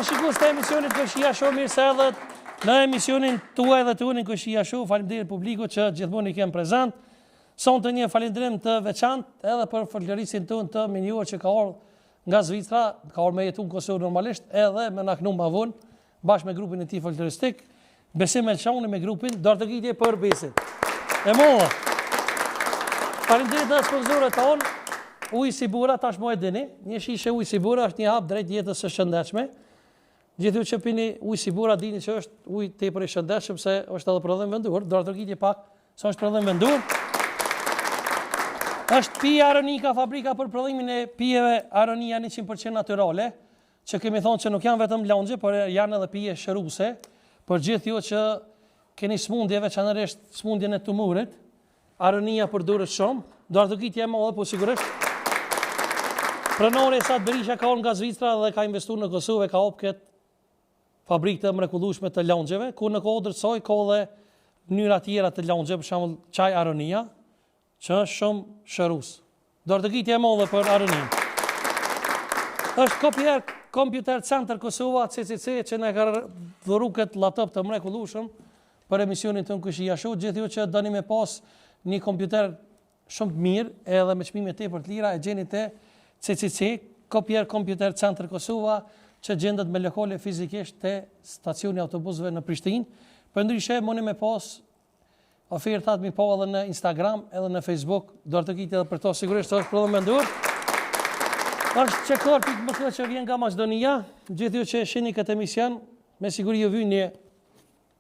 shikues të emisionit Këshia Show, mirë se erdhët në emisionin tuaj dhe tunin Këshia Show. Faleminderit publikut që gjithmonë i kem prezant. Sonte një falënderim të veçantë edhe për folkloristin tonë të minjuar që ka ardhur nga Zvicra, ka ardhur me jetu në Kosovë normalisht, edhe me na kënu më vonë bashkë me grupin e tij folkloristik, Besim Elçani me grupin Dortëgitje për Besin. E molla. Faleminderit edhe sponsorët tonë. Uji Sibura tashmë e dini, një shishe uji Sibura është një hap drejt jetës së shëndetshme. Gjithë ju që pini uji Sibura dini që është uji tepër i shëndetshëm se është edhe prodhim vendur, Dortëgitje pak se është prodhim vendur. Është pije Aronika, fabrika për prodhimin e pijeve Aronia 100% natyrale, që kemi thonë që nuk janë vetëm laungje, por janë edhe pije shëruese, për gjithë ju që keni smundje, veçanërisht smundjen e tumurit. Aronia përdoret shumë, Dortëgitje e madhe po sigurisht. Pronari Esat Berisha ka nga Zvicra dhe ka investuar në Kosovë, ka hap këtë fabrikë të mrekullueshme të laungjeve, ku në kodër saj ka edhe mënyra tjera të laungjeve, për shembull çaj Aronia, që është shumë shërues. Dortëgitje e madhe për Aronin. Është Computer Center Kosova, CCC, që na ka dhuru këtë laptop të mrekullueshëm për emisionin tonë Këshia Show. Gjithë ju që doni me pas një kompjuter shumë të mirë, edhe me çmime tepër të lira, e gjeni te CCC, Computer Center Kosova, që gjendet me lokale fizikisht te stacioni autobusëve në Prishtinë. Përndryshe mundi me pas ofertat mi pa edhe në Instagram, edhe në Facebook, Dortëgitje edhe për to sigurisht është prodhim vendur. Është Çekor.mk që vjen nga Maqedonia. Gjithë ju që shihni këtë emision, me siguri ju vjen një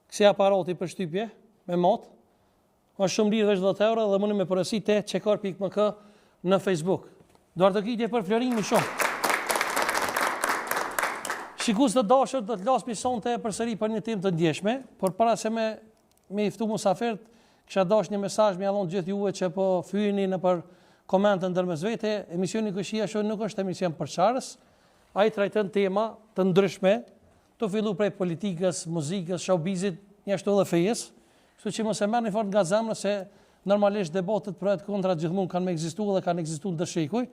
kësi aparati për shtypje me mat. Është shumë lirë, veç 10 euro dhe mundi me porosit te Çekor.mk në Facebook. Dortëgitje për florimin shumë. Shikues të dashur, do të lasmi sonte përsëri për një temë të ndjeshme, por para se me i ftu musafirët, kisha dash një mesazh me dhon gjithë juve që po fyeni në për komente ndërmes vete. Emisioni Këshia Show nuk është emision për çarës, ai trajton tema të ndryshme, të fillu prej politikës, muzikës, showbizit, ashtu edhe fejes. Kështu që mos e merrni fort nga zemra se normalisht debatet për atë kontra gjithmonë kanë ekzistuar dhe kanë ekzistuar ndërshekuj.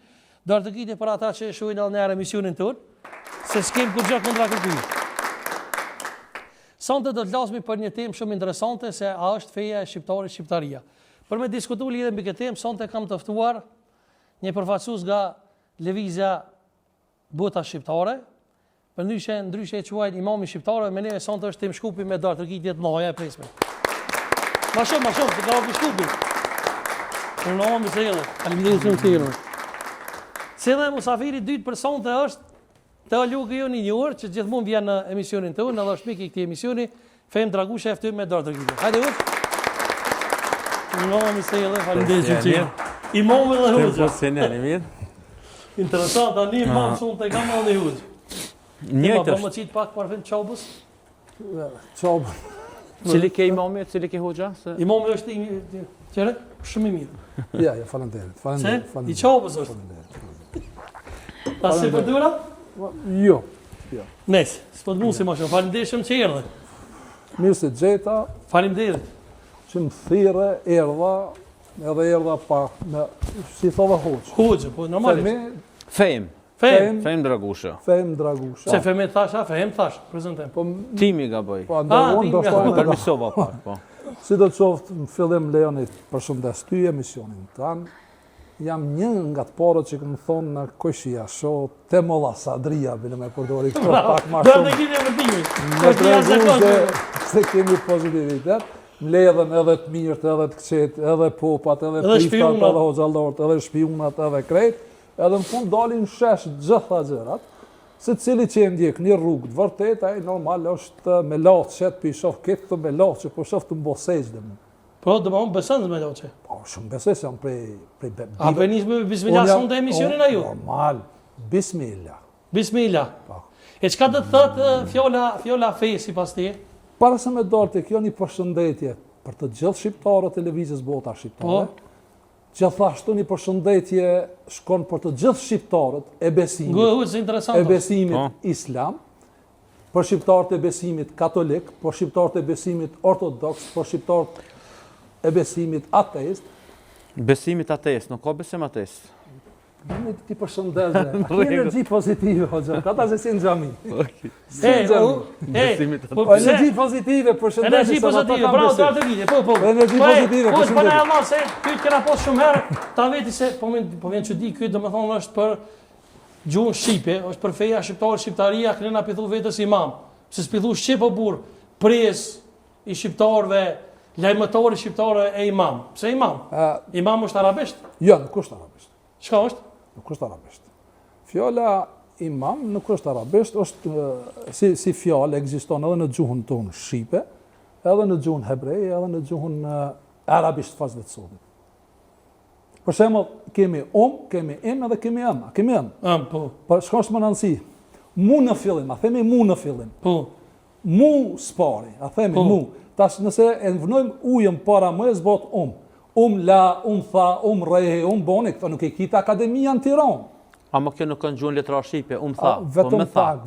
Dortëgitje për ata që shohin edhe në emisionin tonë, se s'kem kur gjë kundra këtij. Sonte do të flasim për një temë shumë interesante, se a është feja e shqiptarit shqiptaria. Për me diskutuar lidhje mbi këtë temë, sonte kam të ftuar një përfaqësues nga lëvizja Bota Shqiptare. Ndryshe e quajnë imami shqiptarëve, me neve sonte është Tim Shkupi me Dortëgitje të mëdha e presme. Ma shumë, të ka ofë Shkupi. Për në omi se jelë. Faleminderit shumë se jelë. Se dhe musafiri dytë për sonte është Teologë jo një njërë, që gjithmonë vjen në emisionin tonë, edhe është mik i këtij emisioni, Fehim Dragusha e ftym me Dortëgitje. Hajde uç. Në se jelë, faleminderit shumë se jelë. Imam edhe hoxha. Po se ne mirë. Interesant, tani imam sonte kam edhe hoxha. Njëjtë. Po më çit pak parfum çobës. Çobë. Cili ke imami, cili ke hoxha? Imami është i qere, shumë i mirë. Ja, faleminderit. I çobës është. Ta se përdura? Jo. Nes, s'po të mund si ma shumë. Faleminderit shumë që erdhe. Mirë se gjeta. Faleminderit. Që më thire, erdha pa, si thova hoqë. Hoqë, po normalisht. Fehim Dragusha. Fehim Dragusha. Se Fehim thasha, Fehim thash, prezentem. Timi gaboj. Po, ndërruan, do shtojnë. Permisova pak, po. Si do të qoftë, në fillim lejonit përshëndes ty emisionin tanë. Jam një nga të parët që këmë thonë në Këshia Show, te molla Sadria, bile me përdori këto pak ma shumë. Dortëgitje vërtimi. Me tregu se kemi pozitivitet, mledhen edhe të mirët, edhe të këqet, edhe popat, edhe priftat, edhe hoxhallort, edhe shpionat, edhe krejt, edhe në fund dalin shesh gjitha gjërat, se cili që e ndjek një rrugë të vërtet, ai normal është me latë qëtë për i shofë këtë të me latë që po shofë të mbosejgjë dhe mu. Po, dhe ma unë besën dhe me latë që? Po, shumë besej se jam prej... A për njës me bismillah sonë të emisionin a ju? Normal, bismillah. Bismillah. E qka të thëtë fjolla fejë si pas ti? Para se me dorë të kjo një përshëndetje për të gjithë shqiptarët televizijës Bota Shqiptare, gjithashtu një përshëndetje shkon për të gjithë shqiptarët e besimit islam, për shqiptarët e besimit katolik, për shqiptarët e besimit ortodoks, për shqiptarët e besimit ateist. Besimit ateist, nuk ka besim ateist. Gjeni ti përshëndes dhe. Energji pozitive, hoxha. Kata se si në xhami. Energji pozitive, përshëndetje. Energji pozitive, bravo, do të vite. Po. Energji pozitive, përshëndetje. Po, na Allah se ky kena pas shumë herë, ta veti se po vjen çudi ky domethënë është për gjuhën shqipe, është për feja shqiptare, shqiptaria, këna pithu vetës imam. Se s'pithu shqip o burr, pres i shqiptarëve, lajmëtori shqiptare e imam. Pse imam? Imam është arabisht? Jo, nuk është arabisht. Çka është? Nuk është arabisht. Fjala imam nuk është arabisht, është si fjalë ekziston edhe në gjuhën tonë shqipe, edhe në gjuhën hebreje, edhe në gjuhën arabisht fazë të sotit. Për shembull, kemi kemi im edhe kemi am. Kemi am. Po. Po shkosh më në rëndësi. Mu në fillim, a themi mu në fillim. Po. Mu spari, a themi mu. Tash nëse e vënojmë ujën para më zbot la, tha, rehe, boni, këto nuk e kita akademia në Tiranë. Ama kjo nuk kanë gjuhën letrar shqipe, tha.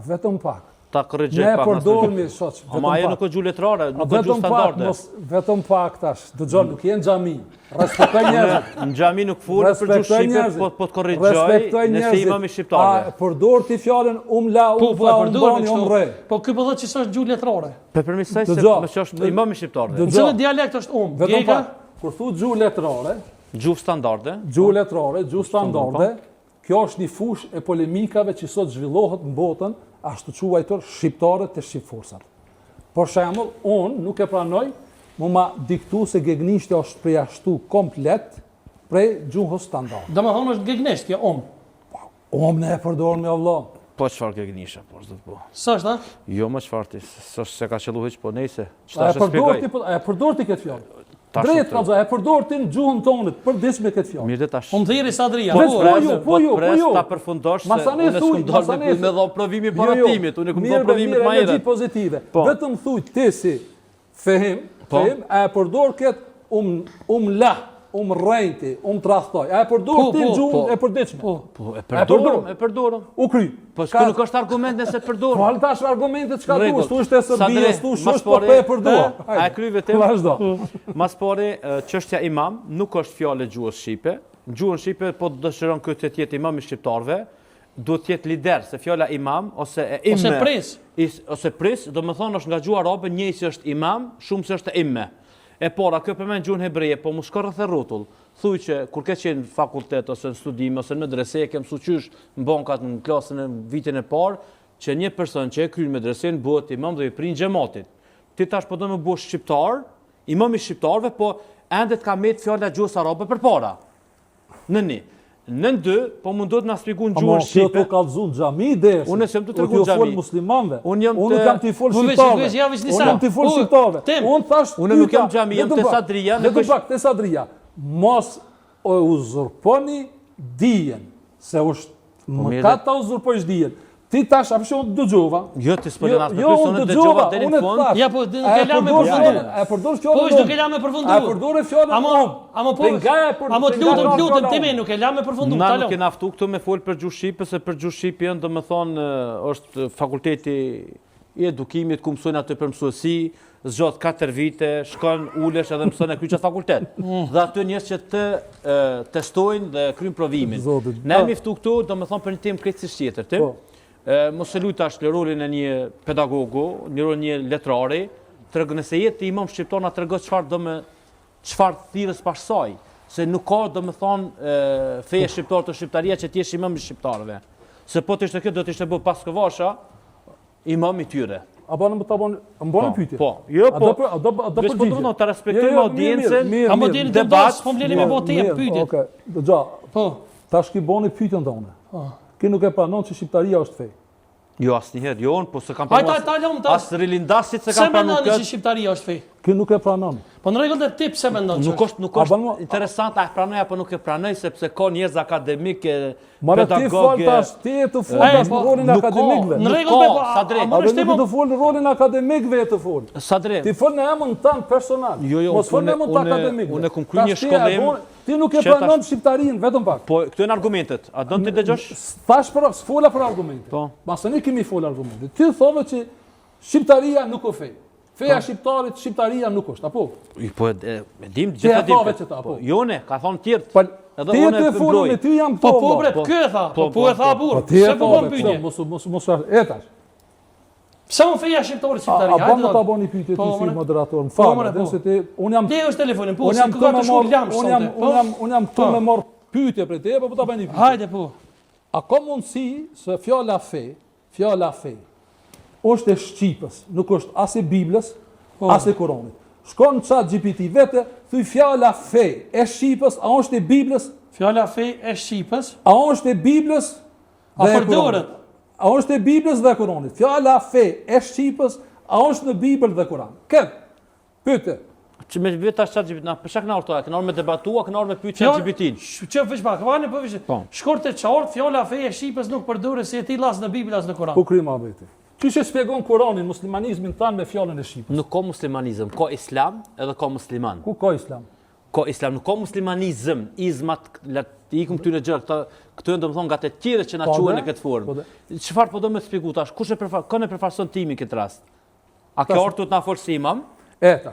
Vetëm pak. Ta korrigjoj pak. Ne përdormi shoq. Ama ajo nuk ka gjuhë letrare, nuk ka gjuhë standarde. Vetëm pak tash. Dëgjoj, nuk je në xhami. Respektoj njerëzit. Në xhami nuk fulet për gjuhë shqipe, po të korrigjoj nëse imam i shqiptarëve. Përdor ti fjalën la, tha, boni, re. Po ky po thotë që është gjuhë letrare. Po përmirësoj se më është imam i shqiptarëve. Në cilë dialekt është Vetëm pak. Kur thu gjuhë letrare, gjuhë standarde. Gjuhë standarde. Kjo është një fushë e polemikave që sot zhvillohet në botën, ashtu quajtur shqiptarët të shqipforsat. Për shembull, unë nuk e pranoj, mu ma diktu se gegnishtja është përjashtu komplet prej gjuhës standard. Domethënë është gegnishtja, ne e përdorëm me Allah. Po çfarë gegnisha, po s'do të po. Sa është, a? Jo më çfarë ti, s'është se ka qellu hiç, po nejse. A e përdor ti këtë fjalë? Drejt, e përdor ti në gjuhën tonë, përdis me këtë fjalë. Mirë tash. Unë thirri Sadria. Po ju. Ta përfundosh se unë s'kam dalë me dhon provimi para timit, unë kam dhon provimit më herët. Pozitive. Vetëm thuj ti si fehim, a e përdor këtë la, rejti, tradhtoj. A e përdor ti në gjuhën e përditshme? Po, e përdorëm. U kry. Po s'ka nuk është argument nëse e përdor. Po tash argumentet çka thuaj, thuaj te Serbia, thuaj po e përdor. A e kry vetëm? Vazhdo. Mas pari, çështja imam nuk është fjalë gjuhës shqipe. Gjuhën shqipe po dëshiron këtë të jetë imam i shqiptarëve, duhet të jetë lider se fjala imam ose imme. Ose pres, domethënë është nga gjuha arabe, njësi është imam, shumësi është imme. E para, kjo përmend gjuhën hebreje, po mos shko rreth e rrotull. Thuaj që kur ke qenë në fakultet ose në studim ose në medrese, ke mësuar qysh në bankat në klasën e vitin e parë, që një person që e kryen medresen bëhet imam dhe i prin xhamatit. Ti tash po do të më bësh shqiptar, imam i shqiptarëve, po ende të ka met fjala gjuhës arabe përpara. Në dy, po mundohet na shpjegon gjuhën shqipe. Ama kjo ka vëzun xhami desh. Unë sem të tregon xhami. Unë muslimanëve. Unë kam të fol shqiptarëve. Unë jam të fol shqiptarëve. Unë thash, unë nuk jam xhami, jam te Sadria, te Sadria. Mos o uzurponi dijen, se është mëkat ta uzurposh dijen. Ti tash apo shumë dëgjova. Jo ti s'po lëna të pyesën e dëgjova deri në fund. Ja po nuk e lëm me përfundim. E përdor fjalën. Po nuk e lëm me përfundim. E përdor fjalën. Ama të lutem ti më nuk e lëm me përfundim. Na nuk kena ftu këtu me fol për gjuhë shqipe, se për gjuhë shqipe janë domethënë është fakulteti i edukimit ku mësojnë atë për mësuesi, zgjat 4 vite, shkon ulesh edhe mëson e kryq fakultet. Dhe aty njerëz që të testojnë dhe kryjnë provimin. Ne jemi ftu këtu domethënë për një temë krejtësisht tjetër, ti. Mos e lutash në rolin e një pedagogu, në rolin e një letrari, nëse jetë imam shqiptar na tregon çfarë thirrës pas saj, se nuk ka domethënë feja shqiptare të shqiptaria që ti je imam i shqiptarëve. Se po të ishte kjo do të ishte bë Paskovasha imam i tyre. Apo në të bënë pyetje? Po, jo po. Do përgjigje. Po të respektojmë audiencën. Apo deri debat, po bleni me botë pyetje. Okej. Dëgjoj. Po. Tash ki bëni pyetjen tonë. Ki nuk e pranon që shqiptaria është fe. Jo asnjëherë, jo, po se kam pranuar. As rilindasit se kam pranuar. Se mendon që shqiptaria është fe? Ki nuk e pranon. Po në rregull të tip se mendon. Nuk është interesant a e pranoj apo nuk e pranoj, sepse ka njerëz akademikë, pedagogë. Ti të folësh në rolin e akademikëve. Në rregull, po Sadre. A do të fol në rolin e akademikëve të fol? Sadre. Ti fol në emrin tënd personal. Mos fol në emrin të akademikëve. Unë kam kryer një shkollim. Ti nuk e pranon shqiptarinë vetëm pak. Po këto janë argumentet. A do të dëgjosh? Thash për fola për argumente. Po. Mase ne kemi fol argumente. Ti thove që shqiptaria nuk është fe. Feja shqiptaria nuk është, apo? Po e dim gjithë dim. Jo ne, ka thonë tjerë. edhe unë e mbroj. Me ty jam Po bre, kë e tha? Po e tha burr. Se po bën pyetje. Mos etash. Pse unë feja shqiptore shqiptari? A bën ta bëni pyetje ti si moderator? Më fal, se ti un jam Ti është telefonin, po se ka të shkoj lam sot. Un jam këtu me marr pyetje për te, po ta bëni pyetje. Hajde po. A ka mundësi se fjala fe është e Shqipës, nuk është as e Biblës, as e Kuranit. Shkon në ChatGPT vete, thuj fjala fe e Shqipës, a është e Biblës? Fjala fe e Shqipës? A është e Biblës dhe e Kuranit? A është e Biblës dhe e Kuranit? Fjala fe e Shqipës, a është në Bibël dhe Kuran? Këtë, pyte. Që me vetë tash ChatGPT, na pësha këna ortoja, këna orë me debatua, këna orë me pyet ChatGPT-n. Që veç pak, vani po veç. Shkurt e qartë, fjala fe e Shqipës nuk përdoret si e ti las në Bibël as në Kuran. Po krima veti. Ti që shpjegon Kuranin, muslimanizmin tanë me fjalën e Shqipës. Nuk ka muslimanizëm, ka islam edhe ka musliman. Ku ka islam? Ka islam, nuk ka muslimanizëm, izmat, ikum këtyre gjëra, këto janë domethënë nga të tjerë që na quhen në këtë formë. Çfarë po do më shpjegoj tash? Kush e përfaqëson timin këtë rast? A ke orë të na folë si imam?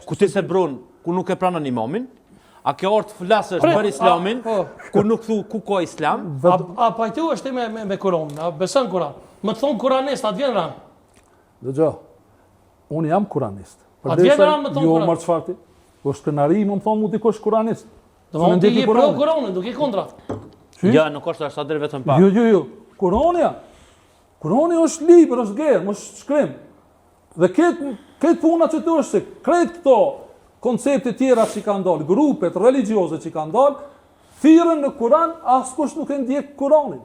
Ku ti se bron, ku nuk e pranon imamin? A ke orë të flasësh për islamin, ku nuk thu ku ka islam? A pajtu është me Kuranin, a beson Kuran? Më të thonë kuranist, atë vjen ran. Dëgjoj, unë jam kuranist. Atë vjen ran më thonë jo, marë çfarti? Po shkënari më thonë mu dikush kuranist. Do më ti je pro Kuranin, duke kontra. Ja, nuk është ashtu deri vetëm pak. Jo. Kurani është libër, është gjerë, mos shkrim. Dhe këtë puna që të është se kretë këto koncepte tjera që kanë dalë, grupet religjioze që kanë dalë, thirrën në Kuran, askush nuk e ndjek Kuranin.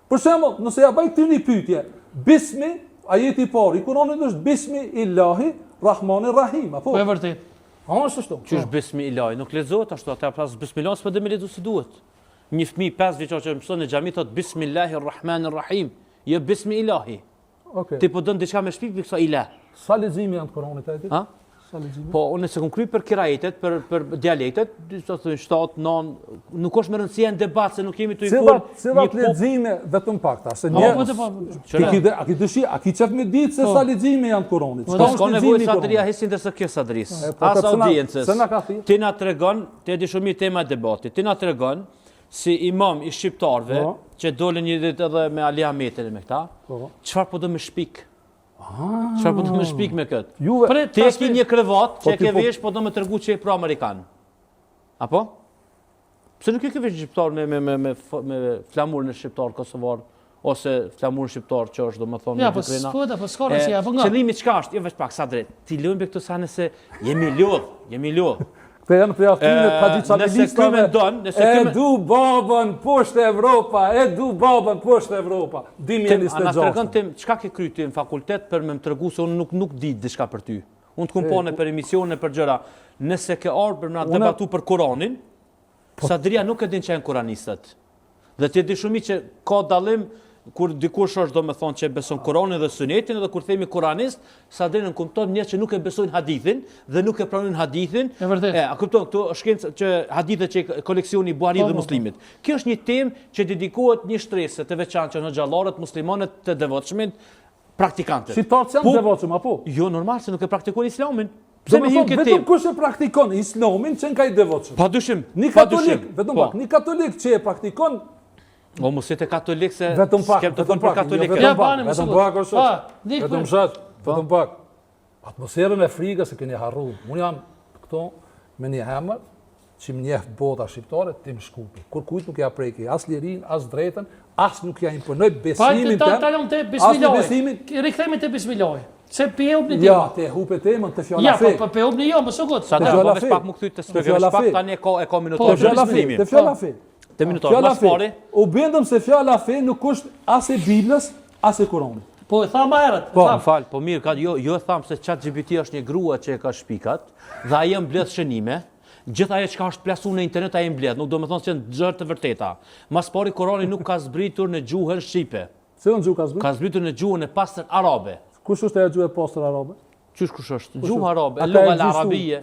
Për shembull, nëse ja bëj këtë një pyetje, bismi, ajeti i parë i Kuranit është bismi illahi rahmanir rahim, apo? Po e vërtet. Është ashtu. Qysh bismi illahi, nuk lexohet ashtu, atë pas bismillah s'po dhe me lexu si duhet. Një fëmijë 5 vjeçor që mëson në xhami thot bismillahir rahmanir rahim, jo bismi ilahi. Okej. Ti po don diçka me shpik për kësa ilah. Sa leximi janë të Kuranit aty? Ha? Sa leximi? Po unë se kum kry për kirajetet, për dialektet, do të thonë 7, 9, nuk është më rëndësia në debat se nuk kemi të informuar. Cilat lexime vetëm pakta, se një. A ki dëshi, a ki çaf me ditë se sa lexime janë të Kuranit? Ka nevojë Sadria hesin ndërsa kjo Sadris. As audiencës. Ti na tregon, ti e di shumë tema e debatit. Ti na tregon si imam i shqiptarëve që dolën një ditë edhe me Ali Ahmetin me këta. Çfarë po do më shpik? Çfarë po do më shpik me kët? Ti ke një krevat që ke vesh po do më tregu që e pro amerikan. Apo? Pse nuk e ke vesh shqiptar me flamurin e shqiptar kosovar ose flamurin shqiptar që është domethënë ja, po s'po po skora si apo nga. Qëllimi çka është? Jo veç pak sa drejt. Ti lëm me këto sanë se jemi lodh. Këto janë përjashtimet e hadicalistëve. E du babën poshtë Evropa, poshtë Evropa. Ana tregon tim çka ke kryer ti në fakultet për më tregu se unë nuk di diçka për ty. Unë të kumpone për emisione për gjëra. Nëse ke ardhur për na debatu për Kuranin, Sadria nuk e din që janë kuranistët. Dhe ti di shumë që ka dallim kur dikush është domethënë që beson Kuranin dhe Sunetin edhe kur themi kuranist, Sadria nuk kupton njerëz që nuk e besojnë hadithin dhe nuk e pranojnë hadithin. A kupton këtu shkencë që hadithet që koleksioni i Buhariut dhe Muslimit. Kjo është një temë që dedikohet një shtresë të veçantë që në xhallarët muslimanët të devotshmit praktikantët. Shqiptarët janë devotshëm apo? Jo, normal se nuk e praktikojnë Islamin. Pse me hyn këtë? Vetëm kush e praktikon Islamin që ka i devotshëm. Padyshim. Një katolik, vetëm pak, një katolik që e praktikon o mos jetë katolik se skem të thonë për katolikë. Vetëm pak. Atmosferën e frikës e keni harruar. Unë jam këto me një hemër që më njeh bota shqiptare tim shkupi. Kur kujt nuk ja preki as lirin, as drejtën, as nuk ja imponoj besimin tëm. Talon te bismillah. Rikthehemi te bismillah. Se peubni ti. Ja, te hupe temën te fjala fe. Ja, po peubni jo, më sogot. Sa do të pak më kthyt të shpjegoj pak tani e ka minutë bismimin. Te fjala fe. Te minutor mas pari. U bendëm se fjala fe nuk është as e Biblës, as e Kuranit. Po e tha më herët. Po, fal, po mirë, jo tham se ChatGPT është një grua që e ka shpikat dhe ai mbledh shënime. Gjithë ajo çka është plasuar në internet ai mbledh, nuk do të thonë se janë gjëra të vërteta. Mas pari Kurani nuk ka zbritur në gjuhën shqipe. Se në gjuhë ka zbritur? Ka zbritur në gjuhën e pastër arabe. Kush është ajo gjuhë e pastër arabe? Kush është? Gjuha arabe, lugha arabie.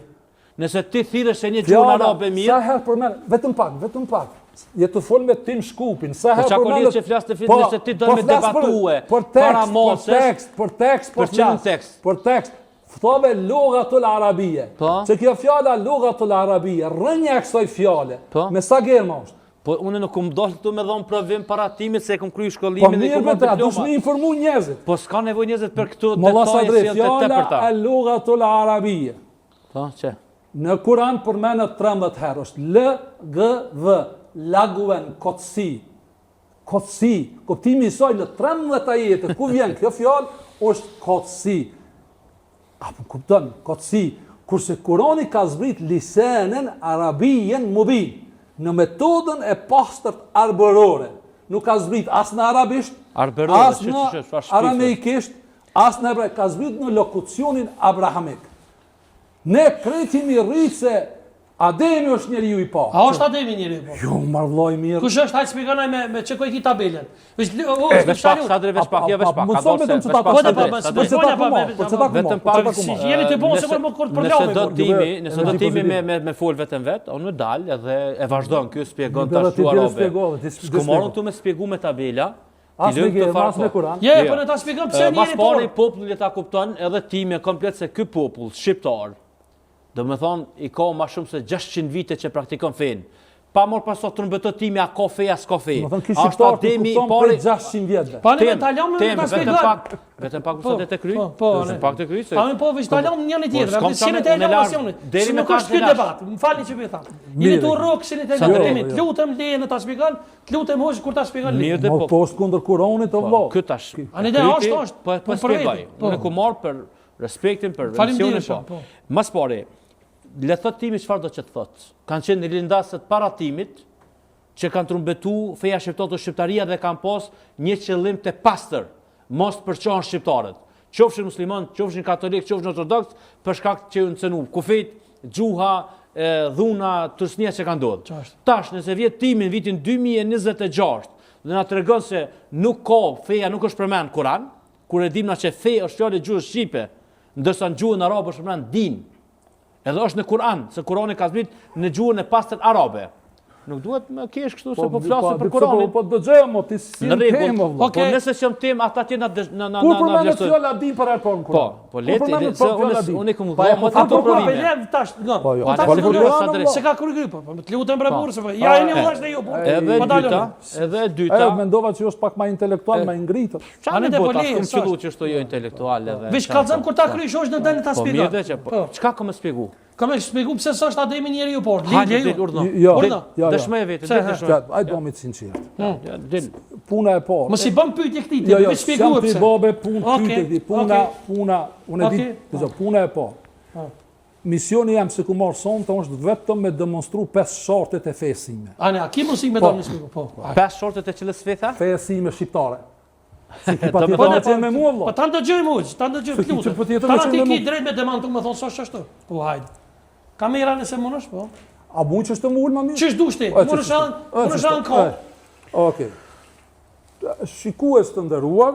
Nëse ti thirrësh se një gjuhë arabe mirë, sa herë përmend, vetëm pak. Je të fol me Tim Shkupin, sa herë përmend që flas të fitnë se ti do me debatue para mosës, për tekst. Thove lughatul arabie. Se kjo fjala lughatul arabie, rënja e kësaj fjale, me sa gjerma është? Po unë nuk më dollë këtu me dhonë provim para timit se e kom kryu shkollimin dhe kom diploma. Po mirë me informu njerëzit. Po s'ka nevojë njerëzit për këtu detaje si të tepërta. Al-lughatul arabiyya. Po, që? Në Kur'an përmenet 13 herë, është L-G-V, laguen, kotësi. Kotësi, kuptimi i saj në 13 ajete, ku vjen kjo fjalë, është kotësi. Apo kupton, kotësi. Kurse Kurani ka zbrit lisanen arabiyen mubin, në metodën e pastërt arbërore. Nuk ka zbrit as në arabisht, as në arameikisht, as në hebrejisht, ka zbrit në lokucionin abrahamik. Ne krejtimi rritë se Ademi është njeriu i parë. A është Ademi njeriu i parë? Jo, marrëlloj mirë. Kush është? Hajtë shpjegonaj me çka i ki tabelen. Veç pak, sadre veç pak, jo veç pak. Më thonë vetëm jeni të bon se më kort problemi. Nëse do timi me fol vetëm vet, unë dal edhe e vazhdon ky shpjegon tash tu arabe. S'komorën tu me shpjegu me tabela. As me Kur'an. Je, po ne ta shpjegon pse njëri po. Mas pari populli ta kupton edhe timi komplet se ky popull shqiptar, do me thonë, i ka ma shumë se 600 vite që praktikon fejnë. Pa mor pasot të nëmbeto timi, a ka feja, s'ka fejnë. Më thonë, kështë shqiptar të kupton për 600 vjetëve. Pa në me taljon me ta shpjegon. Vetëm pak mësat e të kry. Vetëm pak të kry. Pa në po veç taljon një një tjetër. Sinit e elevacionit. Si nuk është kjo debat. Më falni që për thamë. Jeni të rrok sinit e elevacionit. Lutem leje në ta shpjegon. Lutem hosh kur ta shpjegon leje. Më post kundër Kuranit o vëllai. Ky tash. Ani dhe është. Po shpjegoj. Unë ku marr për respektin për misionin po. Mas pari, le thot timi çfarë do që të thot. Kanë qenë lindasët para timit që kanë trumbetu feja shqiptare të shqiptaria dhe kanë pas një qëllim të pastër, mos të përçohen shqiptarët. Qofshin musliman, qofshin katolik, qofshin ortodoks, për shkak që u cenu kufit, gjuha, dhuna, tërsnia që kanë ndodhur. Tash nëse vjet timi në vitin 2026 dhe na tregon se nuk ka feja, nuk është përmend Kur'an, kur e dim na që fe është fjalë gjuhës shqipe, ndërsa në gjuhën arabe është përmend din. Edhe është në Kur'an, se Kurani ka zbrit në gjuhën e pastër arabe. Nuk duhet më kesh kështu se po flasim për Kur'anin. Po dëgjoj mo ti si temë. Po nëse s'jam temë ata që na kur përmendet fjala din për herë parë në Kur'an. Po letë unë kam më ato provime. Tash, po jo. Se ka kur grup, po të lutem bre burrë se ja jeni vllash ne ju po. Edhe e dyta. Edhe mendova që është pak më intelektual, më i ngritur. Çfarë do të thotë çu që është jo intelektual edhe. Veç kallzon kur ta krysh është në dalë ta shpjegoj. Po çka kam të shpjegoj? Kam e shpjegu pse s'është Ademi njeriu i parë. Jo. Dëshmoj vetë, dëshmoj. Ai do mi të sinqert. Del. Puna e parë. Mos i bën pyetje këtij, ti shpjegoj pse. Jo, babe punë pyetje këtij. Puna, unë e di, puna e parë. Misioni jam se ku marr sonte është vetëm me demonstru 5 shortet e fesë sime. A ki mos i më doni shpjegoj, po. 5 shortet e cilës fetha? Fesë sime shqiptare. Si ti pa të me mua vëlla. Po ta ndëgjoj muç, ta ndëgjoj lutem. Ta ti ki drejt me demantu më thon s'është ashtu. Po hajde. Kamera nëse mundesh, po. A mund që të më ul më mirë? Çish dush ti? Mundesh an kohë. Okej. Shikues të nderuar,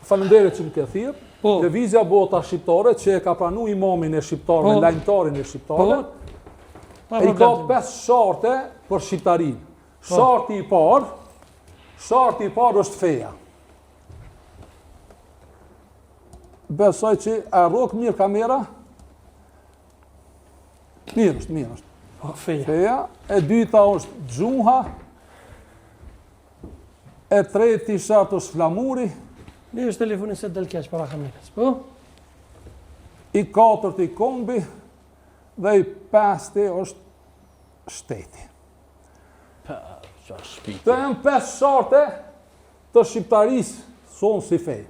faleminderit që më ke thirr. Lëvizja Bota Shqiptare që e ka pranuar imamin e shqiptarëve, lajmtarin e shqiptarëve. Ai ka 5 sharte për shqiptarinë. Sharti i parë është feja. Besoj që e rrok mirë kamera. Mirë është. Feja. E dyta është gjuha. E treti shartë është flamuri. Mirë është telefonin se del keq para kamerës. Po? I katërti kombi. Dhe i pesti është shteti. Të janë 5 sharte të shqiptarisë sonë si fej.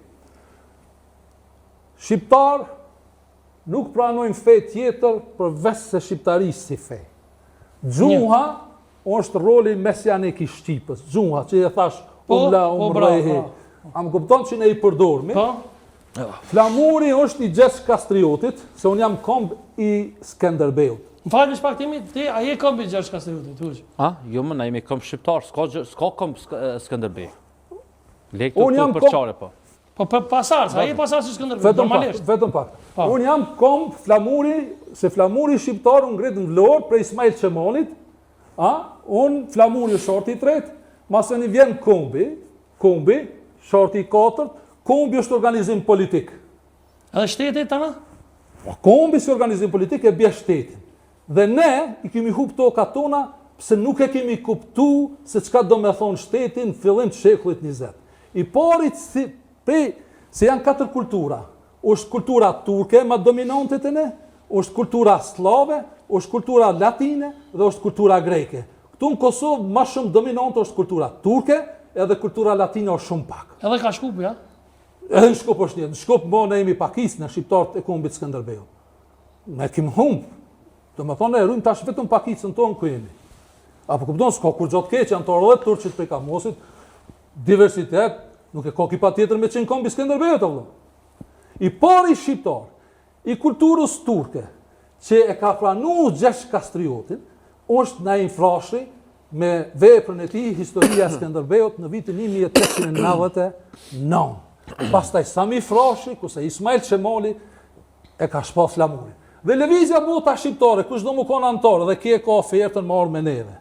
Shqiptar nuk pranojnë fej tjetër përveç se shqiptarisë si fej. Gjuha është roli mesianik i Shqipës. Gjuha që e thash umrehi. A më kupton që ne i përdormi. Flamuri është i Gjesh Kastriotit, se unë jam komb i Skenderbeut. Më falë në shpaktimi, ti a je kombi Gjesh Kastriotit, huq? Jo më, na jemi komb shqiptar, s'ka komb Skenderbej. Lekë të përqare, po. Po pasarës, a je pasarës i Skenderbej, normalisht. Vetëm pak. Unë jam komb Flamuri, se Flamuri shqiptar unë ngritë në Vlorë, prej Ismail Qemanit, unë Flamuri shorti i tretë, masë një vjen kombi, shorti i katërt, kombi është organizim politik. Edhe shtetit të në? Kombi si organizim politik e bje shtetin. Dhe ne i kemi hup toka tona pse nuk e kemi kuptu se çka do me thonë shtetin në fillim të shekullit 20. I parit se janë 4 kultura. Është kultura turke, ma dominante të ne, është kultura slave, është kultura latine dhe është kultura greke. Këtu në Kosovë ma shumë dominante është kultura turke, edhe kultura latine është shumë pak. Edhe ka Shkup, ja? Edhe në Shkup është një. Në Shkup mo ne jemi pakis në shqiptarët e kombit Skënderbeu. Ne kemi humbë. Do me thonë e rrujmë tash vetëm pakicën tonë ku jemi. Apo kupton, s'ka kur gjatë keq, janë të orëdhe turqit prej Kamosit, diversitet, nuk e ka kipa tjetër me qenë kombi Skënderbeu të vëllë. I pari shqiptar, i kulturës turke, që e ka pranu Gjergj Kastriotin, është na infrashri me veprën e tij Historia e Skënderbeut në vitin 1899. Pastaj Sami Frashi, kurse Ismail Çemali e ka shpa flamurin. Dhe lëvizja bota shqiptare, kush do më konë antarë, dhe kje ka ofertën marrë me neve.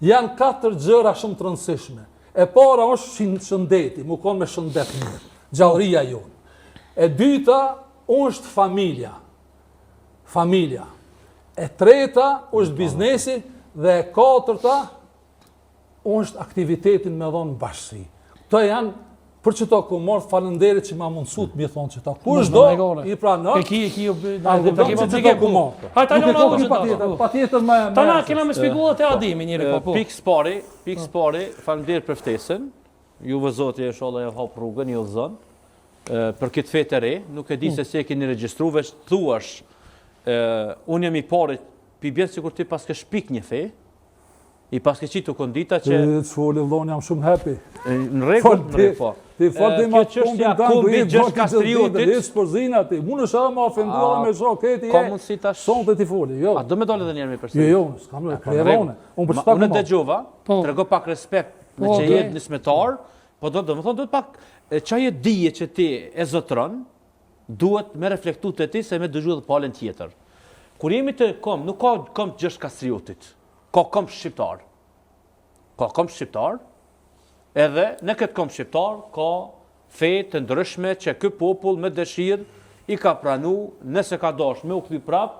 Janë 4 gjëra shumë të rëndësishme. E para është shëndeti, më konë me shëndet mirë, gjallëria jonë. E dyta është familja. Familja. E treta është biznesi dhe e katërta është aktivitetin me dhonë bashkësi. Këto janë për që ta ku morë falenderit që ma mundësut mi thonë që ta kush do i pranër. Pa tjetër me... Ta na kena me spikullët e adimi njëre ka po. Pikë spari, falenderit për ftesën, juve zoti e sholla e hap rrugën, ju zën, për këtë fetë e re, nuk e di se si e keni regjistru, veç thuash, unë jam i pari, pi bjetë si kur ti pas ke shpik një fe, i pas ke qitu kondita që... Të foli vlon, jam shumë happy. Në regull, po. Ti fort dhe ma kjo çështja kombi Gjergj Kastriotit. Dhe spërzina ti. Unë është edhe ma ofenduar me shoketi. Ka mundësi tash. Sonte ti foli, jo. A do me dole edhe njerë me përsëri? Jo, s'kam në klerone. Unë dëgjova, trego pak respekt me që jetë nismetar, po do me thonë, do të pak, çaje dije që ti e zotron, duhet me reflektu të ti se me dëgju dhe palën tjetër. Kur jemi të kom, nuk ka kom Gjergj Kastriotit, ka kom shqiptar. Ka kom shqiptar, edhe në këtë kom shqiptar ka fe të ndryshme që ky popull me dëshirë i ka pranu, nëse ka dash me u kthy prap,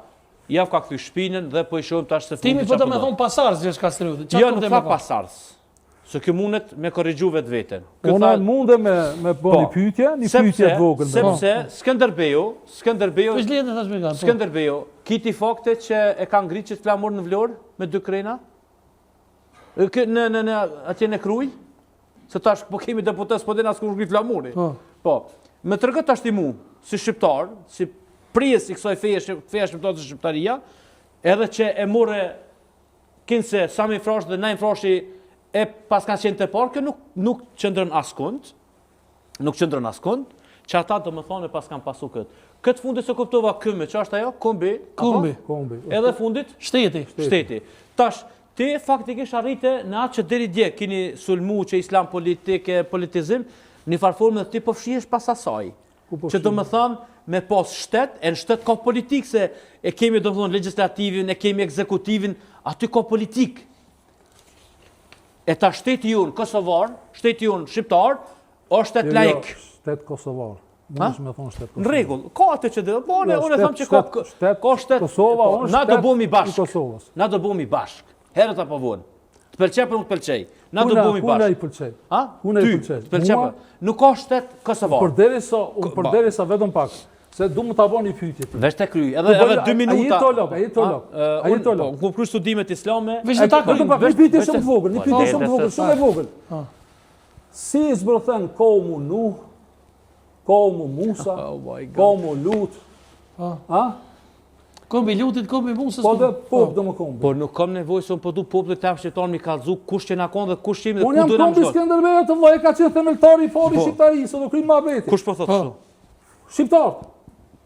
javë ka kthy shpinën dhe po i shohim tash se fundi çfarë. Timi po të më thon pasardhës Gjergj Kastriotit. Jo, nuk ka pasardhës. Se ky mundet me korrigju vetveten. Unë mundem me bë një pyetje, të vogël. Sepse Skënderbeu Është kiti fakte që e ka ngritur flamur në Vlorë me 2 krena. Në atje në Kruj. Se tash po kemi deputet s'po den as kur ngrit flamuri. Po. Me tregët tash ti mu, si shqiptar, si prijes i kësaj feje shqiptare të shqiptaria, edhe që e morë kinse Sami Frashi dhe Naim Frashi e pas kanë qenë të parë, kjo nuk qëndron askund. Nuk qëndron askund, që ata do më thonë pas kanë pasu këtë. Këtë fundit se kuptova këme, që është ajo? Kombi. Edhe fundit? Shteti. Tash, ti faktikisht arrite në atë që deri dje keni sulmu që islam politizim, një farformë dhe ti po fshihesh pas asaj. Që do më thonë me pas shtet, e në shtet ka politikë se e kemi do më thonë legislativin, e kemi ekzekutivin, aty ka politikë. E ta shteti jonë kosovar, shteti jonë shqiptar, o shtet laik. Shtet kosovar. Në regull, ka atë që dhe, po unë e thamë që ka shtet Kosova, na do bëmi bashk. Herët apo vonë. Të pëlqej për nuk pëlqej. Na do bëmi bashkë. Unë i pëlqej. Ha? Unë i pëlqej. Të pëlqej për. Nuk ka shtet kosovar. Përderisa vetëm pak, se du më ta bëni pyetje. Veç te kryj, edhe 2 minuta. Ai tolok. Unë kum kryj studimet islame. Një pyetje shumë të vogël, shumë e vogël. Si zbërthen kaumu Nuh, kaumu Musa, kaumu Lut? Ha? Kombi Lutit, kombi Musës. Po do më kombi. Po nuk kam nevojë se po du popullit tam shqiptar mi kallzu kush që na kon dhe kush jemi dhe ku do na shkojmë. Unë jam kombi Skënderbeu të vllai, ka qenë themeltari i parë i shqiptarisë, do krim mohabeti. Kush po thot kështu? Shqiptar.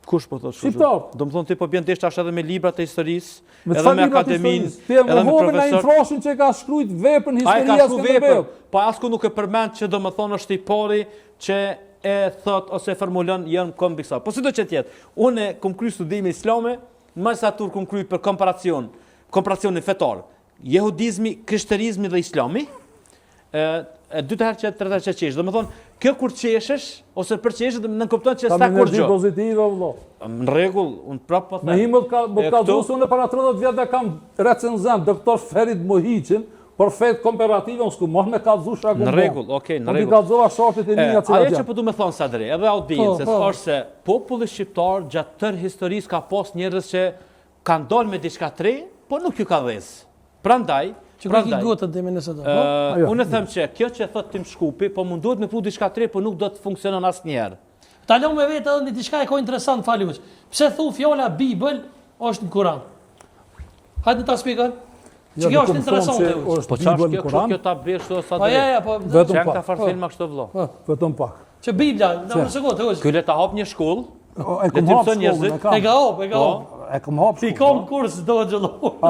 Kush po thot kështu? Shqiptar. Do të thonë ti po bën desh tash edhe me librat e historisë, edhe me akademinë, edhe me profesor. Ai froshin që ka shkruajt veprën Historia e Skënderbeut. Po asku nuk e përmend që do të thonë është i pari që e thot ose formulon janë kombi kësaj. Po sido që tjetë, unë kam kryer studime islame, magistratur kam kryer për komparacionin fetar. Jehudizmi, krishterizmi dhe islami. E dytë herë që tretë herë që qesh. Do të thonë, Kjo kur qeshesh, ose për qeshet, në kupton që s'ta kur gjë. Kam energji pozitive, vëllo. Në rregull, unë prapë po them. Me himë më ka dhusë, unë para 30 vjetë kam recenzent, doktor Ferit Mohiqin, për fejt komparative, unë s'ku mosh me ka dhush akum Në rregull, okej, në rregull. Unë i ka dhova shortit e minja cilat ajo që po du me thonë, Sadri, edhe audiencës, është se populli shqiptar gjatë tërë historisë ka pas njerëz që kanë dalë me diçka tre, po nuk ju ka dhezë. Prandaj, unë them që kjo që thot Tim Shkupi, po munduhet me pru diçka tre, po nuk do të funksionon asnjëherë. Ta lëm me vetë edhe diçka e ka interesant faluç. Pse thu fjala Bibël është në Kur'an? Hajde ta shpjegoj. Që kjo është interesante. Po çfarë kjo ta bësh kështu sa drejt? Po vetëm pak. Çka far filma kështu vëlla? Vetëm pak. Që Bibla, na mos e kot, hoç. Ky le ta hap një shkollë. E kam hap njerëzit. E ka hap. E kam hap. Ti kom kurs do xhollo.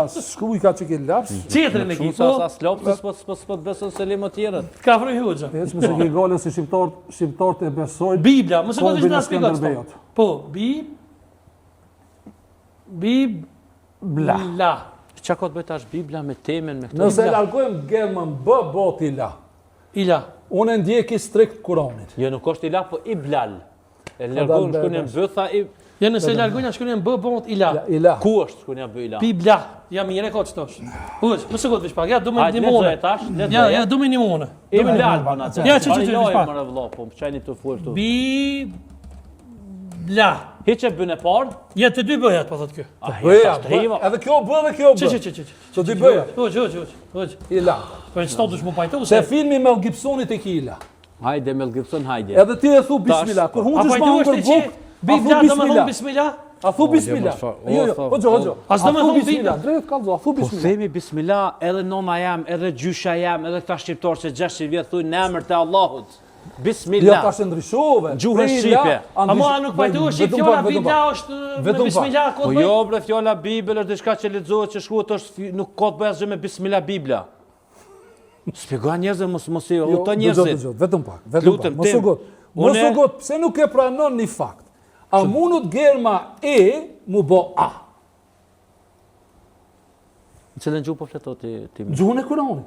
Shkuj ka çike laps. Çetrin e ki. Sa slopës po beson se lemo të tjerët. Ka froj hoxha. Ec mos e ke golën si shqiptarët e besojnë. Bibla, mos e kot të na shpjegoj. Po, Bibla. Çka ka të bëj tash Bibla me temën me këtë? Nëse e largojmë Germën boti la. Ila. Unë ndjeki strikt Kur'anit. Jo, nuk është ila, po Iblal. E largojmë shkruajnë bëtha i. Ja nëse largojnë shkruajnë bot ila. Ila. Ku është shkruajnë bë ila? Bibla. Ja mirë ka çtosh. Hoç, mos e kot veç pak. Ja do më ndihmone. Ja do më ndihmone. Iblal po na. Ja ç'ç'ç'ç pak. Më vëlla, po çajni të fol këtu. Bibla. Hiç e bën e parë? Ja të dy bëjat po thot kjo. Edhe kjo bë dhe kjo bë. Ç'ç'ç'ç. Të dy bëja. Hoç. Ila. Po ç'to dush më pajto se filmi me Mel Gibsonit e Ila. Hajde Mel Gibson, hajde. Edhe ti e thu bismillah. Kur hunxhesh me hungër buk, Bibla do të thon bismillah. A thu bismillah. Jo, hoxha. As do të thon bismillah. Drejt kallzo, a thu Po bismillah. themi bismillah, edhe nona jam, edhe gjysha jam, edhe këta shqiptarë që 60 vjet thuajnë në emër të Allahut. Bismillah. Jo, tash ndryshove. Gjuhë shqipe. Ama nuk pajtohesh që fjala Bibla është me bismillah Po jo, bre, fjala Bibël është diçka që lexohet, që shkruhet, është nuk ka të bëjë asgjë me bismillah Bibla. Shpjegoj njerëzve mos e udhto njerëzit. Vetëm pak, Mos u gut. Mos u gut, pse nuk e pranon një fakt? A munut Germa mu bë a? Në cilën gjuhë po fleto ti? Gjuhën e Kuranit.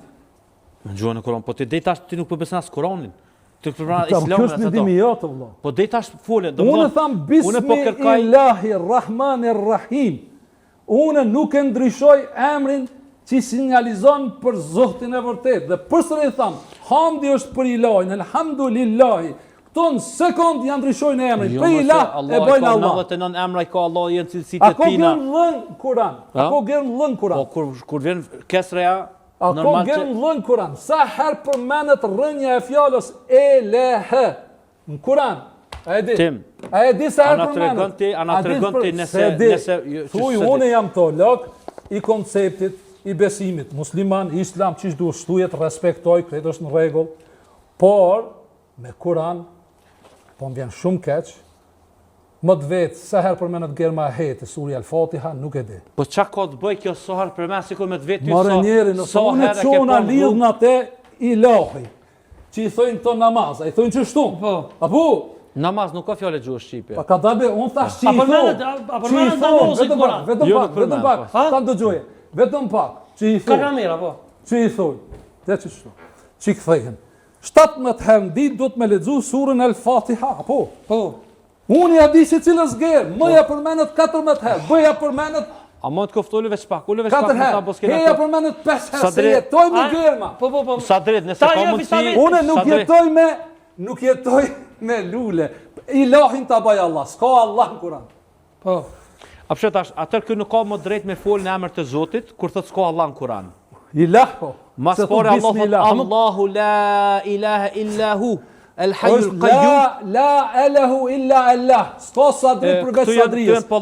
Në gjuhën e Kuranit, po ti dej tash ti nuk po beson as Kuranin. Ti përpara Islamin ato. Kjo është ndimi jote vëlla. Po dej tash fole, Unë tham Bismillahirrahmanirrahim. Unë nuk e ndryshoj emrin që sinjalizon për Zotin e vërtet. Dhe përsëri tham, hamdi është për Ilahin, elhamdulillahi. Këto në sekund janë ndryshojnë emrin. Për Ilah e bëjnë Allah. 99 emra i ka Allah jenë cilësitë e tina. Ako gërën lën Kuran. Ako gërën lën Kuran. Po kur vjen kesreja, ako gërën lën Kuran. Sa herë përmenet rënja e fjallës elehe në Kuran. A e di? A e di sa herë përmenet? Ana tregon ti nëse thuj, unë jam teolog i konceptit, i besimit. Musliman, islam, qish duhet shtujet, respektoj, këtë është në rregull. Por, me Kuran, po më vjen shumë keq, më të vetë, sa herë përmenet Germa Hete, Surja Al-Fatiha, nuk e di. Po qa ka të bëj kjo sa herë përmenet, sikur me të vetë ty Mare njeri, nëse unë e qona lidh në te Ilahi, që i thojnë këto namaz, a i thojnë që shtu? Apo? Namaz nuk ka fjale gjuhë shqipe. Pa ka dabe, unë thash që i thojnë. Vetëm pak, ta ndëgjoje. Vetëm pak, që i thojnë. Që i thojnë. Dhe që shtu. Që i këthejhen. 17 herë në ditë do të me lexu surën Al-Fatiha, po. Unë ja di se cilës gerë, mëja përmenet 14 herë, bëja përmenet a më të koftollu veç pak, ullu veç pak në ta boskena. Heja përmenet 5 herë, se jetoj me germa. Sa drejt, nëse ka mundësi. Unë nuk jetoj me lule. Ilahin ta baj Allah, s'ka Allah në Kuran. Po. A pse tash, atër kë nuk ka më drejt me fol në emër të Zotit, kur thot s'ka Allah në Kuran. Ilah po. Mas pore Allah thot Allahu la ilaha illa hu, el hayyul qayyum. La elahu illa Allah. S'ka sadri përveç sadrijës. S'ka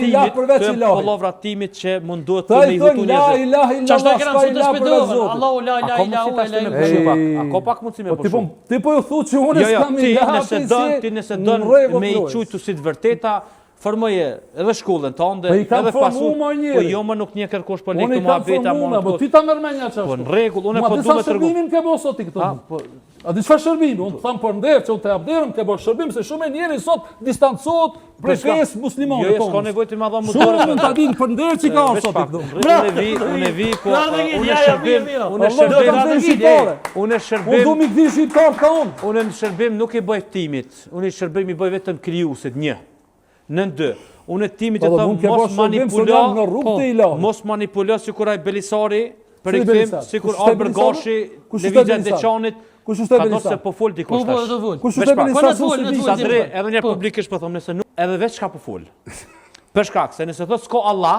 ilah përveç ilahit. Këto pollovrat timit që munduhet të me i hutu njerëzit. La ilaha illa Allah, s'ka ilah përveç Zotit. Allahu la ilaha illa hu. A ka pak mundësi me pushim. Ti po ju thu që unë s'kam ilah. Ti nëse don me i qujtu si të vërteta, formoje edhe shkollën tënde, edhe pasu. Po jo më nuk një kërkosh për lekë të muhabeta, po ti ta merr me një çfarë. Po në rregull, unë po duhet të rregoj. Shërbimin ke bërë sot ti këtu. A di çfarë shërbimi? Unë tham për nder që unë të abderëm ke bërë shërbim se shumë njerëz sot distancohet prej fesë muslimane. Jo, s'ka nevojë të më dha më dorë. Shumë ta din për nder që ka sot këtu. Unë vi, po unë shërbim. Unë do mi gdhi shqiptar ka unë. Unë në shërbim nuk i bëj timit. Unë i shërbim i bëj vetëm krijuesit, një. Në dy. Unë timit e them mos manipulo sikur ai Belisari për rikthim sikur Albert Gashi lëvizja Deçanit kush është Belisari se po fol dikush tash kush është Belisari Sadri edhe një publikisht po them nëse nuk edhe vetë çka po fol për shkak se nëse thot s'ka Allah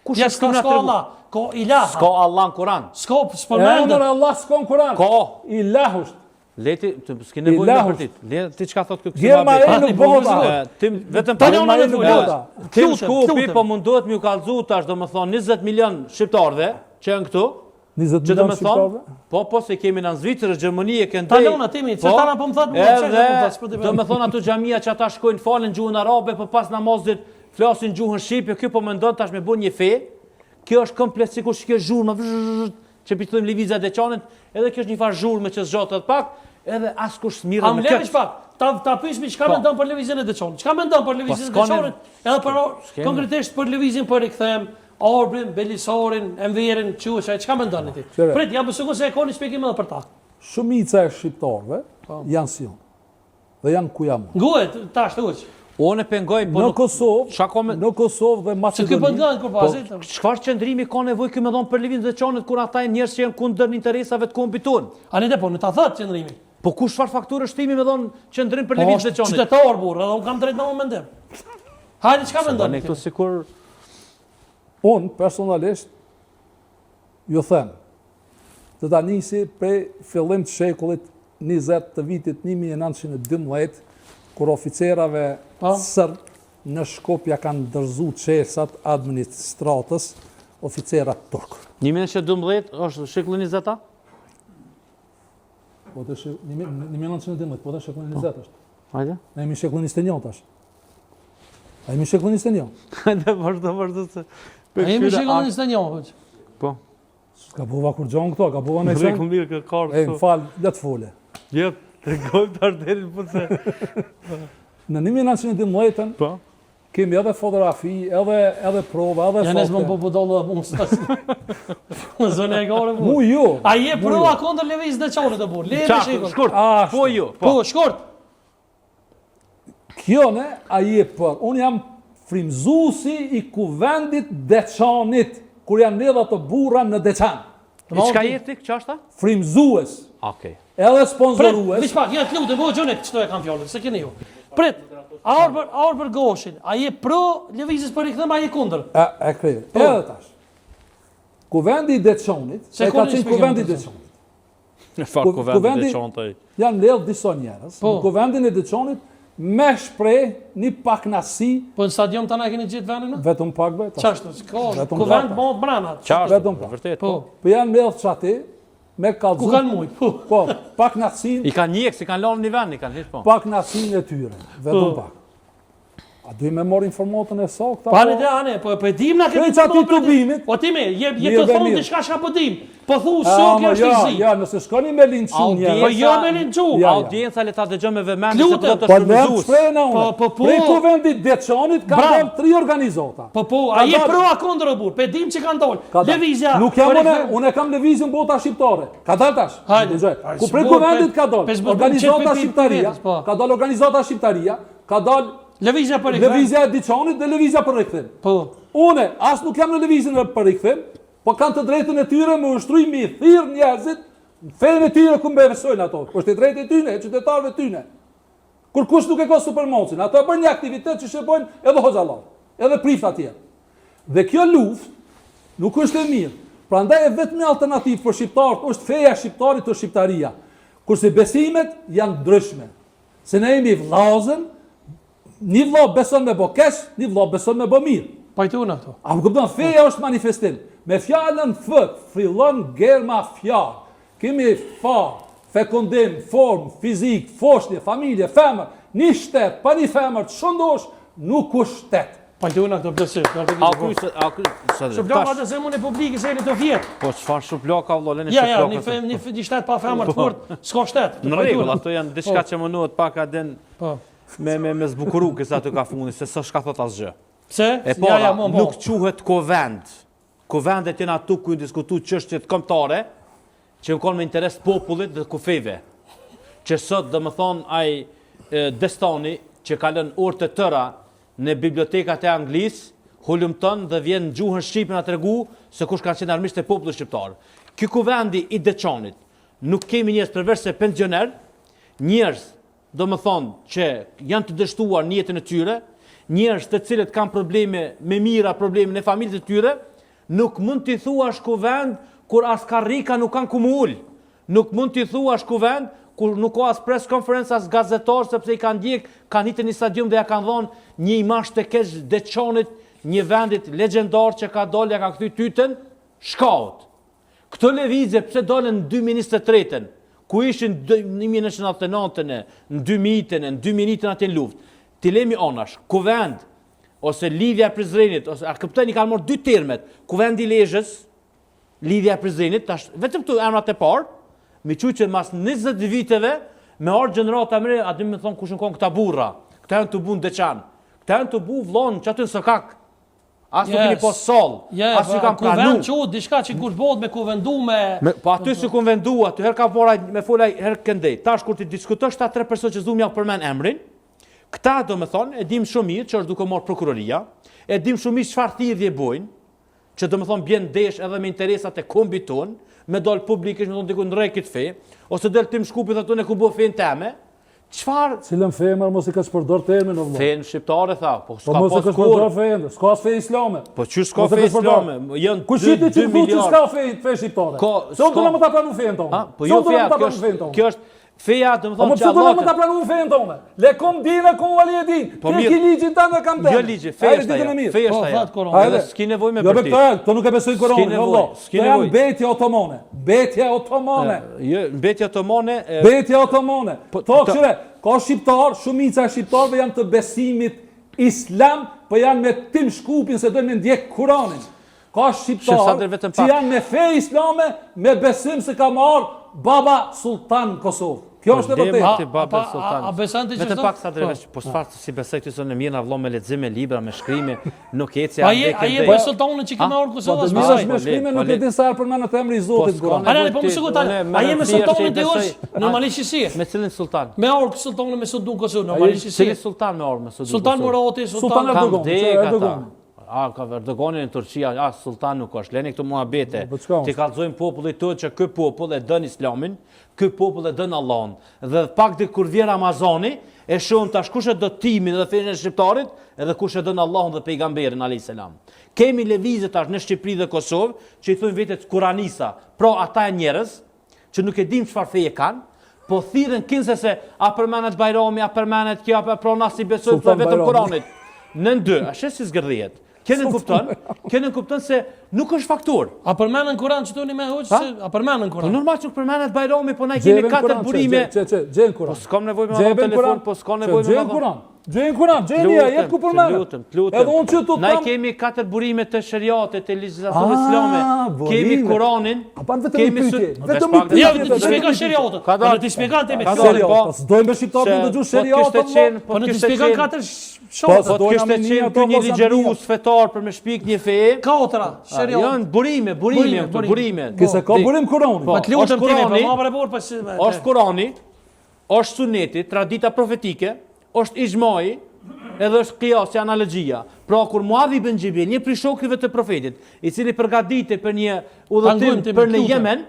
kush është Allah ka ilah s'ka Allah në Kur'an s'ka s'përmendet Allah s'ka në Kur'an ka ilah është leti s'ke nevojë me vërtet ti çka thot kjo ti vetëm tani unë në bota ti shkupi po mundohet më kallzu tash domethën 20 milion shqiptarëve që janë këtu 20 milion shqiptarëve po se kemi në Zvicër, Gjermani, Këndej. Talona timi, çfarë po më thot mua, çfarë domethën ato xhamia që ata shkojnë falen gjuhën arabe, po pas namazit flasin gjuhën shqipe, ky po mendon tash me bën një fe. Kjo është komplet sikur që zhurmë që pitojmë lëvizja Deçanit, edhe kjo është një farë zhurmë që zgjatet pak, edhe askush s'mirë me këtë. Pak, ta pyesmi çka mendon për lëvizjen e Deçanit. Çka mendon për lëvizjen e Deçanit? Edhe për konkretisht për lëvizjen për rikthem Arbrin, Belisarin, Enverin, Çuçaj, çka mendoni ti? Prit, ja besoj se e koni shpjegim edhe për ta. Shumica e shqiptarëve janë si unë. Dhe janë ku jam. Nguhet tash thuaj. Unë pengoj po në Kosovë, në Kosovë dhe Maqedoni. Çka po ndan kur pazi? Çfarë qendrimi ka nevojë ky më dhon për lëvizjen e Deçanit kur ata janë njerëz që janë kundër interesave të kompiton. Ani po në ta thot qendrimi. Po kush çfarë fakturë shtimi më dhon qendrim për lëvizjen e Deçanit? Qytetar burr, edhe un kam drejt në mendim. Hajde çka mendon? Ne këtu sikur unë personalisht ju them të ta nisi prej fillim të shekullit 20 të vitit 1912 kur oficerave sërbë në Shkopja kanë ndërzu çesat administratës oficerat turk. 1912 është shekulli 20-a? Po të 1912, po të shekulli 20 është. Hajde. Ne jemi shekulli 21 tash. A jemi shekulli 21? Hajde, vazhdo se a jemi shekulli 21? Po. Ka bova kur gjon këto, ka bova në sen. Rregull mirë ka kartë. E më fal, le të fole. Jep, tregoj tash deri po se. Në 1912 po. Kemi edhe fotografi, edhe prova, edhe foto. Janë s'mon po dolla mos. Zonë e gore. Mu jo. A je prova kundër lëvizjes Deçanit të burr. Le të shikoj. Shkurt. Po jo. Po shkurt. Kjo ne a je për. Unë jam frymëzuesi i kuvendit Deçanit kur janë ndedha të burra në Deçan. Çka je ti, ç'është? Frymëzues. Okej. Edhe sponsorues. Prit, pak, ja të lutem, po xhonet, çto e kam fjalën, se keni ju. Prit, Arbër Goshin, a je pro lëvizjes për rikthim, a je kundër? E krej. Edhe tash. Kuvendi i Deçanit, se ka qenë kuvendi i Deçanit. Në fakt kuvendi i Deçanit. Janë ndedh disa njerëz. Në kuvendin e Deçanit me shprej një pak nasi. Po në stadion të na keni gjithë vendin në? Vetëm pak bëjt. Qashtë, kuvend më brana. Qashtë, vërtet. Po janë me dhë qati, me kalzu. Ku kanë mujtë? Po, pak nasin. I kanë njekë, si kanë lanë një vend, i kanë hitë po. Pak nasin e tyre, vetëm pak. A duj me morë informatën e sakta? Pa në ane, po e dim na keni të ati të bimit. Po ti me, je të thonë të shka po dim. Po thu, shokja është i zi. Ja, nëse shkoni me linçu njerë. Po jo me linçu. Audienca le ta dëgjoj me vëmendje se do të shpërzues. Po shpërzues. shprehna unë. Prej kuvendit Deçanit kanë dalë 3 organizata. Po, a je pro a kundër burr? Pe dim që kanë dalë. Lëvizja. Nuk jam unë kam lëvizjen bota shqiptare. Ka dalë tash. Ku prej kuvendit ka dalë? Organizata shqiptaria. Ka dalë organizata shqiptaria, ka dalë lëvizja për rikthim. Lëvizja e Deçanit dhe lëvizja për rikthim. Po. Unë as nuk jam në lëvizjen për rikthim, po kanë të drejtën e tyre me ushtrimi i thirr njerëzit, fenë e tyre ku besojnë ato. Po është e drejtë e tyre, e qytetarëve tyre. Kur kush nuk e ka supermocin, ato bëjnë një aktivitet që shërbojnë edhe hoxhallar, edhe prifta tjerë. Dhe kjo luftë nuk është e mirë. Prandaj e vetmi alternativë për shqiptarët është feja shqiptarit të shqiptaria. Kurse besimet janë ndryshme. Se ne jemi vllazën, një vëlla beson me bë keq, një vëlla beson me bë mirë. Pajtuna këto. A më kupton, feja është manifestim. Me fjalën fët, fillon germa fjalë. Kemi fekundim, form, fizik, foshnje, familje, femër, një shtet, pa një femër të shëndosh, nuk u shtet. Pajtuna këtë plësit. Shuplaka të zemën e publikës e një të vjetë. Po, qëfar shuplaka, vëllë, Ja, një shtet pa femër të fort, s'ka shtet. Në regull, ato janë dishka që më nuhet pak adin me zbukuru kësa të ka fundi, se së shka thot asgjë. Pse? E para, nuk quhet kovend. Kovendet jena tu ku diskutu çështjet kombëtare, që në konë me interes popullit dhe kufeve. Që sot dhe më thonë aj Destani, që kalën orë të tëra në bibliotekat e Anglisë, hulumton dhe vjen në gjuhën Shqipe na tregu se kush kanë qenë armiqtë e popullit shqiptar. Ky kuvendi i Deçanit, nuk kemi njerëz përveç se pensioner, njerëz, do më thonë, që janë të dështuar në jetën e tyre, njerëz të cilët kanë probleme me mira, probleme në familjet e tyre, nuk mund t'i thuash kuvend kur as karrika nuk kanë ku mu ul. Nuk mund t'i thuash kuvend kur nuk ka as press conference as gazetar sepse i kanë ndjek, kanë hitë një stadium dhe ja kanë dhënë një imazh të keq Deçanit, një vendit legjendar që ka dalë ja ka kthy tytën shkaut. Këto lëvizje pse dolën në 2023-ën, ku ishin në 1999-ën, në 2000-ën, në 2001-ën atë luftë. Ti lemi onash, kuvend ose lidhja e Prizrenit, ose a kuptoni kanë marrë dy termet, kuvendi i Lezhës, lidhja e Prizrenit, tash vetëm këtu emrat e parë, me që mas 20 viteve, me ardhë gjenerata mre, a di me thonë kush në konë këta burra, këta janë të bu në Deçan, këta janë të bu vlonë që aty në Sokak, asë nuk keni po sol, asë që kam pranu. Kuvend që diçka që kur bëhet me kuvendu me... Po aty si kuvendu, aty her ka pora me folaj her këndej, tash kur ti diskutosh ta 3 person që zumi ja përmen emrin, këta do me thonë, e dim shumë mirë që është duke marrë prokuroria, e dim shumë mirë çfarë thirrje bojnë, që do me thonë bjen desh edhe me interesat e kombit tonë, me dalë publikisht, me thonë diku në rrekit fe, ose del tim Shkupi dhe tonë e ku bo fejnë teme, qëfar... Cilën femër mos i ka shpërdor termin, o vlo? Fejnë shqiptare, tha, po s'ka mos i ka shpërdor fejnë, s'ka as fe islame. Po që s'ka fe islame, janë 2 miliard. Kushiti që thu që s'ka fe shqiptare? Se unë të në më ta pranu fejnë tonë. Po jo feja, kjo është feja, dhe më thonë që Allah... Po më ta pranu fejnë tonë. Le kom dine, kom vali e din. Ke ki ligjin ta në kam teme. Jo ligji, feja është aja. Feja është aja. Edhe s'ki nevoj me bërti. To nuk e besoj koronë, jo vlo. To janë betja otomane. Betja otomane. Betja otomane. Betja otomane. To këshire, ka shqiptar, shumica e shqiptarve janë të besimit islam, po janë me Tim Shkupin se dojnë me ndjek Kuranin. Ka shqiptar që janë me fe islame, me besim se ka marrë Baba Sultan Kosovë. Kjo është e vërtetë. A beson ti që vetëm pak sa drejt, po çfarë si besoj ti sonë mirë na vllon me lexim me libra, me shkrime, nuk ecë a je po sultanin që kemë marrë Kosovës. Po mirë me shkrime nuk e din sa herë për mëna të emri i Zotit Guran. Po më sigurt a je me sultanin te hosh, normalisht si. Me cilin sultan? Me ork sultanin me Sudun Kosovë, normalisht si. Cili sultan me ork me Sudun? Sultan Murati, Sultan Erdogan. Ka Erdoganin në Turqia, sultan nuk është. Leni këtu muhabete. Ti kallëzojmë popullit tonë që ky popull e dën Islamin, ky popull e dën Allahun. Dhe pak diku kur vjen Ramazani, e shohim tash kush e do timin dhe fenë e shqiptarit, edhe kush e dën Allahun dhe pejgamberin alayhis salam. Kemi lëvizje tash në Shqipëri dhe Kosovë, që i thonë vetë kuranisa, pra ata njerëz që nuk e dim çfarë feje kanë, po thirrën kinse se a përmendet Bajrami, a përmendet kjo, apo pra na si besojmë vetëm Kuranit. Në dy, a shes si zgërdhiet. Kenen kupton se nuk është faktor. A përmendën Kur'an që toni me hoç se a përmendën Kur'an. Po normal që përmendet Bajrami, po na kemi 4 burime. Gjen Kur'an. Po s'kam nevojë me telefon, po s'kam nevojë me Gjen Kur'an. Gjen Kur'an, gjenia, jetë ku përmendet. Edhe unë që tu na kemi 4 burime të shariatit, të legjislacionit islame. Kemi Kur'anin. Kemi vetëm jo të shpjegoj shariatin. Do të shpjegon ti me shariatin. Po s'dojmë me shqiptarët të dëgjosh shariatin. Po në të shpjegon 4 Po të kështë qenë të një ligjerues fetar për me shpik një feje. 4 shariat. Janë burime. Kese ka burim Kur'ani. Po të lutëm ti me pa për bor pas. Është Kur'ani, është suneti, tradita profetike, është ixhmai, edhe është qiyasi, analogjia. Pra kur Muadh ibn Xhibril, një prej shokëve të profetit, i cili përgatitej për një udhëtim për në Yemen,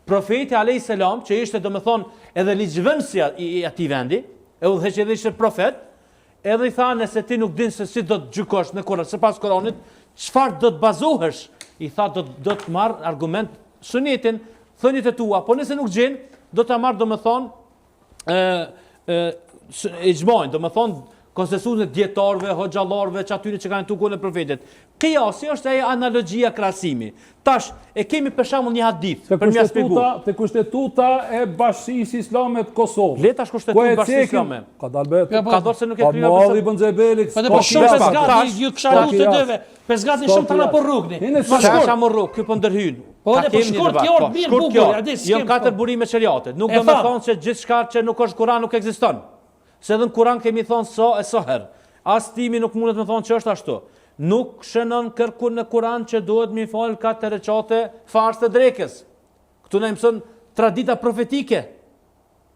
profeti alayhis salam, që ishte domethënë edhe ligjvënësia i atij vendi, e udhëheqë edhe ishte profet, edhe i tha nëse ti nuk din se si do të gjykosh në Kur'an, sipas Kur'anit, çfarë do të bazohesh? I tha do të marr argument sunetin, thënjet e tua, po nëse nuk gjen, do ta marr domethënë ixhmain, domethënë konsensusin e dietarëve, hoxhallarëve, që atyre që kanë tukun e profetit. Qiyasi është ai analogjia krahasimi. Tash e kemi për shembull një hadith për m'ia shpjeguar. Te kushtetuta e Bashkisë Islame të Kosovës. Le tash kushtetuta e Bashkisë Islame. Ka dalë ka dalë se nuk e kryer besë. Po Benzebeli. Po shumë pesgat ju ksharu të dëve. Pesgat shumë tana po rrugni. Sa më rrug, ky po ndërhyn. Po ne po shkurt kjo orë mirë bukur, a di s'kem. Janë 4 burime shariate. Nuk do të thonë se gjithçka që nuk është Kur'an nuk ekziston. Se edhe në Kur'an kemi thonë so e so herë. As timi nuk mundet me thonë që është ashtu. Nuk shënon kërkun në Kur'an që duhet mi falë 4 recate farz të drekës. Këtu na mëson tradita profetike.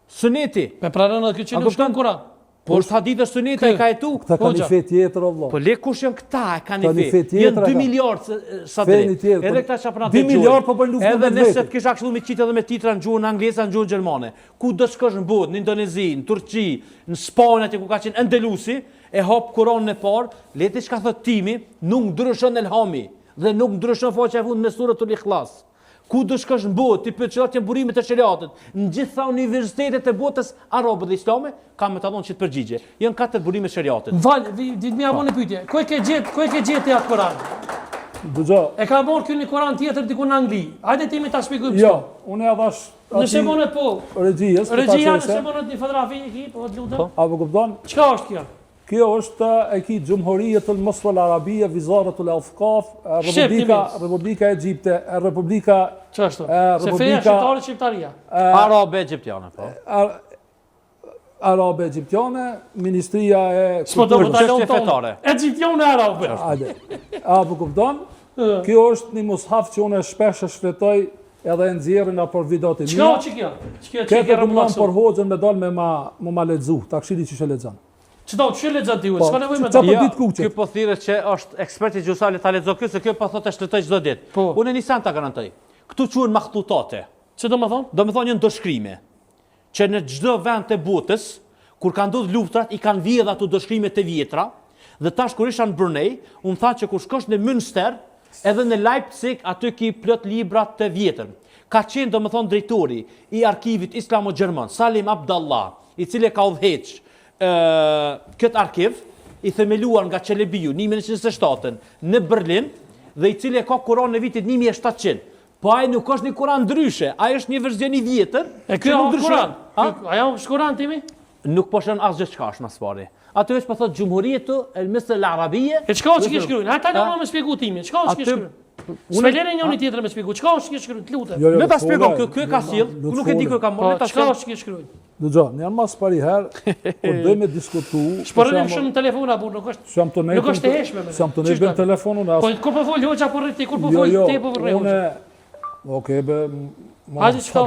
Suneti. Me pranon edhe kjo që nuk shkon Kur'an. Po është hadith e suneta e ka jetu. Këta kanë një fe tjetër Allah. Po le kush janë këta e kanë një fe. Janë 2 miliardë sa drejt. Edhe këta çfarë 2 miliardë po bëjnë luftë. Edhe nëse të kisha kështu me qitë edhe me titra në gjuhën angleze, në gjuhën gjermane. Ku do shkosh në botë, në Indonezi, në Turqi, në Spanjë aty ku ka qenë Endelusi, e hap Kur'anin e parë, le të çka thot timi, nuk ndryshon elhami dhe nuk ndryshon faqja e fundit me suratul Ikhlas. Ku do shkosh në botë, ti pyet çfarë janë burimet e shariatit. Në gjitha universitetet e botës arabe dhe islame kanë me ta dhënë çit përgjigje. Janë 4 burime shariatit. Val, ditë më avon e pyetje. Ku e ke gjetë atë Kur'an? Dëgjoj. E ka marrë këni Kur'an tjetër diku në Angli. Hajde ti më ta shpjegojmë. Jo, unë ja dhash. Nëse monet po. Regjies. Regjia nëse monet një fotografi iki, po të lutem. Apo kupton? Çka është kjo? Kjo është e ki Gjumhuriyetul Misr al-Arabia, Wizaratul Awqaf, Republika Egjipte, Republika ç'është? Se feja shqiptare shqiptaria. Arabe egjiptiane, po. Arabe egjiptiane, Ministria e Kulturës fetare. Egjiptiane arabe. Hajde. Apo kupton? Kjo është një mushaf që unë shpesh e shfletoj edhe e nxjerrin apo videot e mia. Çka është kjo? Çka Këtë rrumlan për hoxhën me dal me ma lexu, ta këshilli që lexon. Çdo çë lexon ti, çka nevojë me ta? Ky po thirret që është ekspert i gjusale ta lexo ky se kjo po thotë shtetoj çdo ditë. Unë nisam ta garantoj. Ktu quhen makhtutate. Ç'do të thonë? Do të thonë një ndoshkrime. Që në çdo vend të botës kur kanë ndodhur luftrat i kanë vjedhur ato ndoshkrime të vjetra dhe tash kur isha në Brunei, unë tha që kur shkosh në Münster, edhe në Leipzig aty ki plot libra të vjetër. Ka qenë domethënë drejtori i arkivit islamo-gjerman Salim Abdallah, i cili ka udhëheq këtë arkiv i themeluar nga Çelebiu në 1927 në Berlin dhe i cili ka Kur'an në vitin 1700. Po ai nuk është një Kur'an ndryshe, ai është një version i vjetër. E ky është Kur'an. Ajo është Kur'an timi? Nuk po shën asgjë çka është mas pari. Aty vetë po thotë Gjumhuriyetu el-Misr al-Arabia. E çka është që shkruajnë? Ata nuk më shpjegoj timin. Çka është që shkruajnë? Unë lëre njëri tjetër me shpjegoj. Çka është që shkruajnë? Të lutem. Le ta shpjegoj ky ka sill, nuk e di ku ka marrë. Le ta shkruaj. Çka është që shkruajnë? Dëgjoj, në mas pari herë, po dhe me diskutu. Shpërrim shumë në telefon apo nuk është? Nuk është e heshme. Sam të ne bën telefonun as. Po kur po fol hoxha po rriti, kur po fol ti po rriti. Unë okej, be Hajde çka.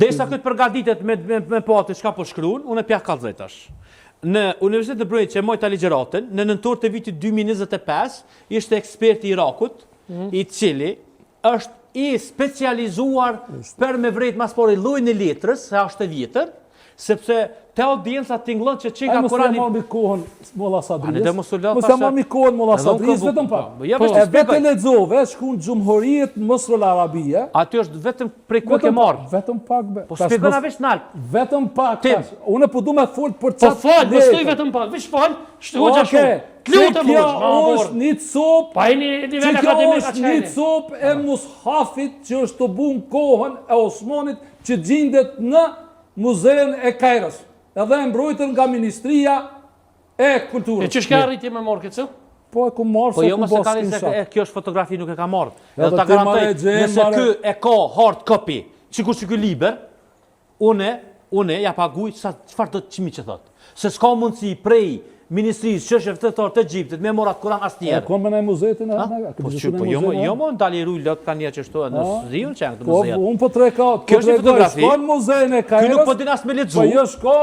Desa këtë përgatitet me pati çka po shkruan, unë pja kallëzoj tash. Në Universitetin e Bruneit që mojta ligjëratën, në nëntor të vitit 2025, ishte ekspert i Irakut, i cili është i specializuar për me vrejt mas pori llojin e letrës, se është e vjetër, sepse te audienca tingëllon që çka Kurani. Mos e kohën Molla Sadris. Mos e marrë kohën Molla Sadris vetëm pa. E vetë lexove, shkon Gjumhuriet Misr al-Arabia. Aty është vetëm prej ku ke marr. Vetëm pak. Po shpjegon veç nalt. Vetëm pak. Unë po du me fol për çfarë. Po fol, mos stoj vetëm pak. Veç fol, shtoja shumë. Lutem mos, është një cop. Pa një nivel akademik atë. Një cop e mushafit që është të bun kohën e Osmanit që gjendet në Muzeun e Kairos. Edhe e mbrojtën nga Ministria e Kulturës. E ç'ka arritje me marrë këtë? Po e ku marrë se ku bos kinsa. Kjo është fotografi nuk e ka marrë. Edhe ta garantoj, nëse ky e ka hard copy, sikur ky libër, unë ja paguaj çfarë do të çmi që thot. Se s'ka mundësi prej Ministrisë çështje fetare të Egjiptit me morat Kur'an asnjëherë. Po në muzetin e Po jo më ndali ruj lot tani që shto në Zion që janë këto muzeja. Po un po treka. Kjo është fotografi. Po në muzein e Kairos. Ky nuk po din as me lexu. Po jo shko,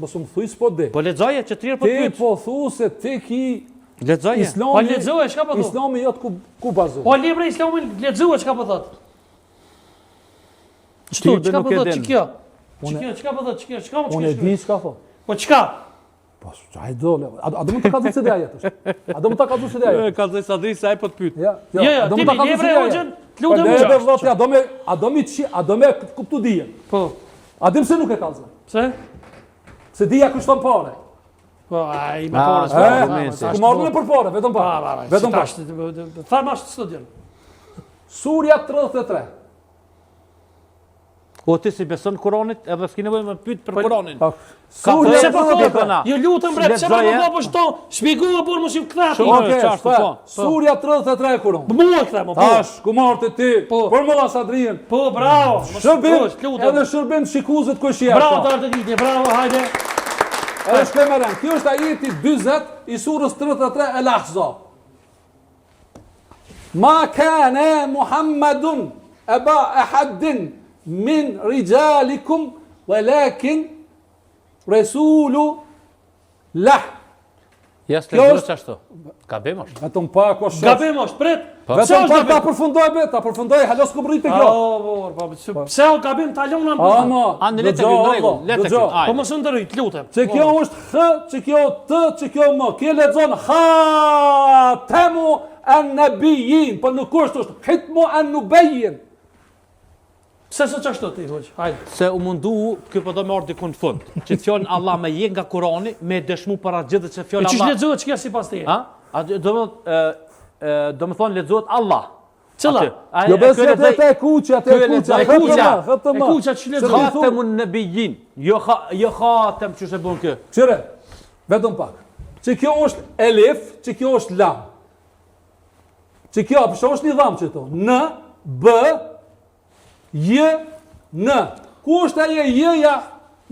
mos u thuj s'po di. Po lexoje që trirë po pyet. Ti po thu se ti ki lexoje. Po lexoje çka po thot? Islami jot ku bazohet. Po libri Islamin lexoje çka po thot? Çka po thot kjo? Çka po thot kjo? Çka Unë e di çka thot. Po çka? Po, çaj dole. A do më të kallëzoj se dia jetës. A do më të kallëzoj se dia jetës. Kallëzoj sa di sa ai po të pyet. Jo, do më të kallëzoj se dia jetës. Lutem më. A do më kuptu dijen. Po. A dim se nuk e kallëzoj. Pse? Se dia kushton parë. Po, ai me parë. Ku marrën për parë, vetëm pa. Vetëm pa. Thamë ashtë studion. Surja 33. O ti si beson Kuranit, edhe s'ki nevojë më pyet për Kuranin. Surja 33. Ju lutem bre, çfarë më bëu shto? Shpjegoj por mos i kthe. Okej, Surja 33 Kur'an. Mua kthe më. Tash, ku marrë ti? Por më Sadrin. Po, bravo. Shërbim, edhe shërbim shikuzët ku është jashtë. Bravo Dartë Diti, bravo, hajde. Edhe shklemeren, kjo është ajeti 40 i surës 33 El-Ahzab. Ma kana Muhammadun aba ahadin min rijalikum walakin rasulu lah. Ja s'lexosh ashtu. Gabim është. Vetëm pa kosh. Gabim është, prit. Vetëm pa ta përfundoj, halos ku rritë kjo. Pse o gabim ta lëmë në Anë le të rregull, le të. Po mos ndërrit, lutem. Se kjo është h, që kjo t, që kjo m. Kjo lexon khatamu an-nabiyyin, po nuk është hitmu an-nubiyyin. Pse s'o çashtu ti hoç? Hajde. Se u mundu, kjo po do më ardhi në fund. Që të fjalën Allah me je nga Kurani, me dëshmu para gjithë që fjala Allah. Çish lexohet çka sipas teje? Ha? A do të thonë lexohet Allah. Cilla? Jo besoj atë kuçi, kuça që lexohet. Khatamun nabiyyin. Jo khatam çu se bën kë. Çire. Vetëm pak. Që kjo është elif, që kjo është lam. Që kjo apo është një dham që to. N, B, J, N. Ku është ajo J-ja?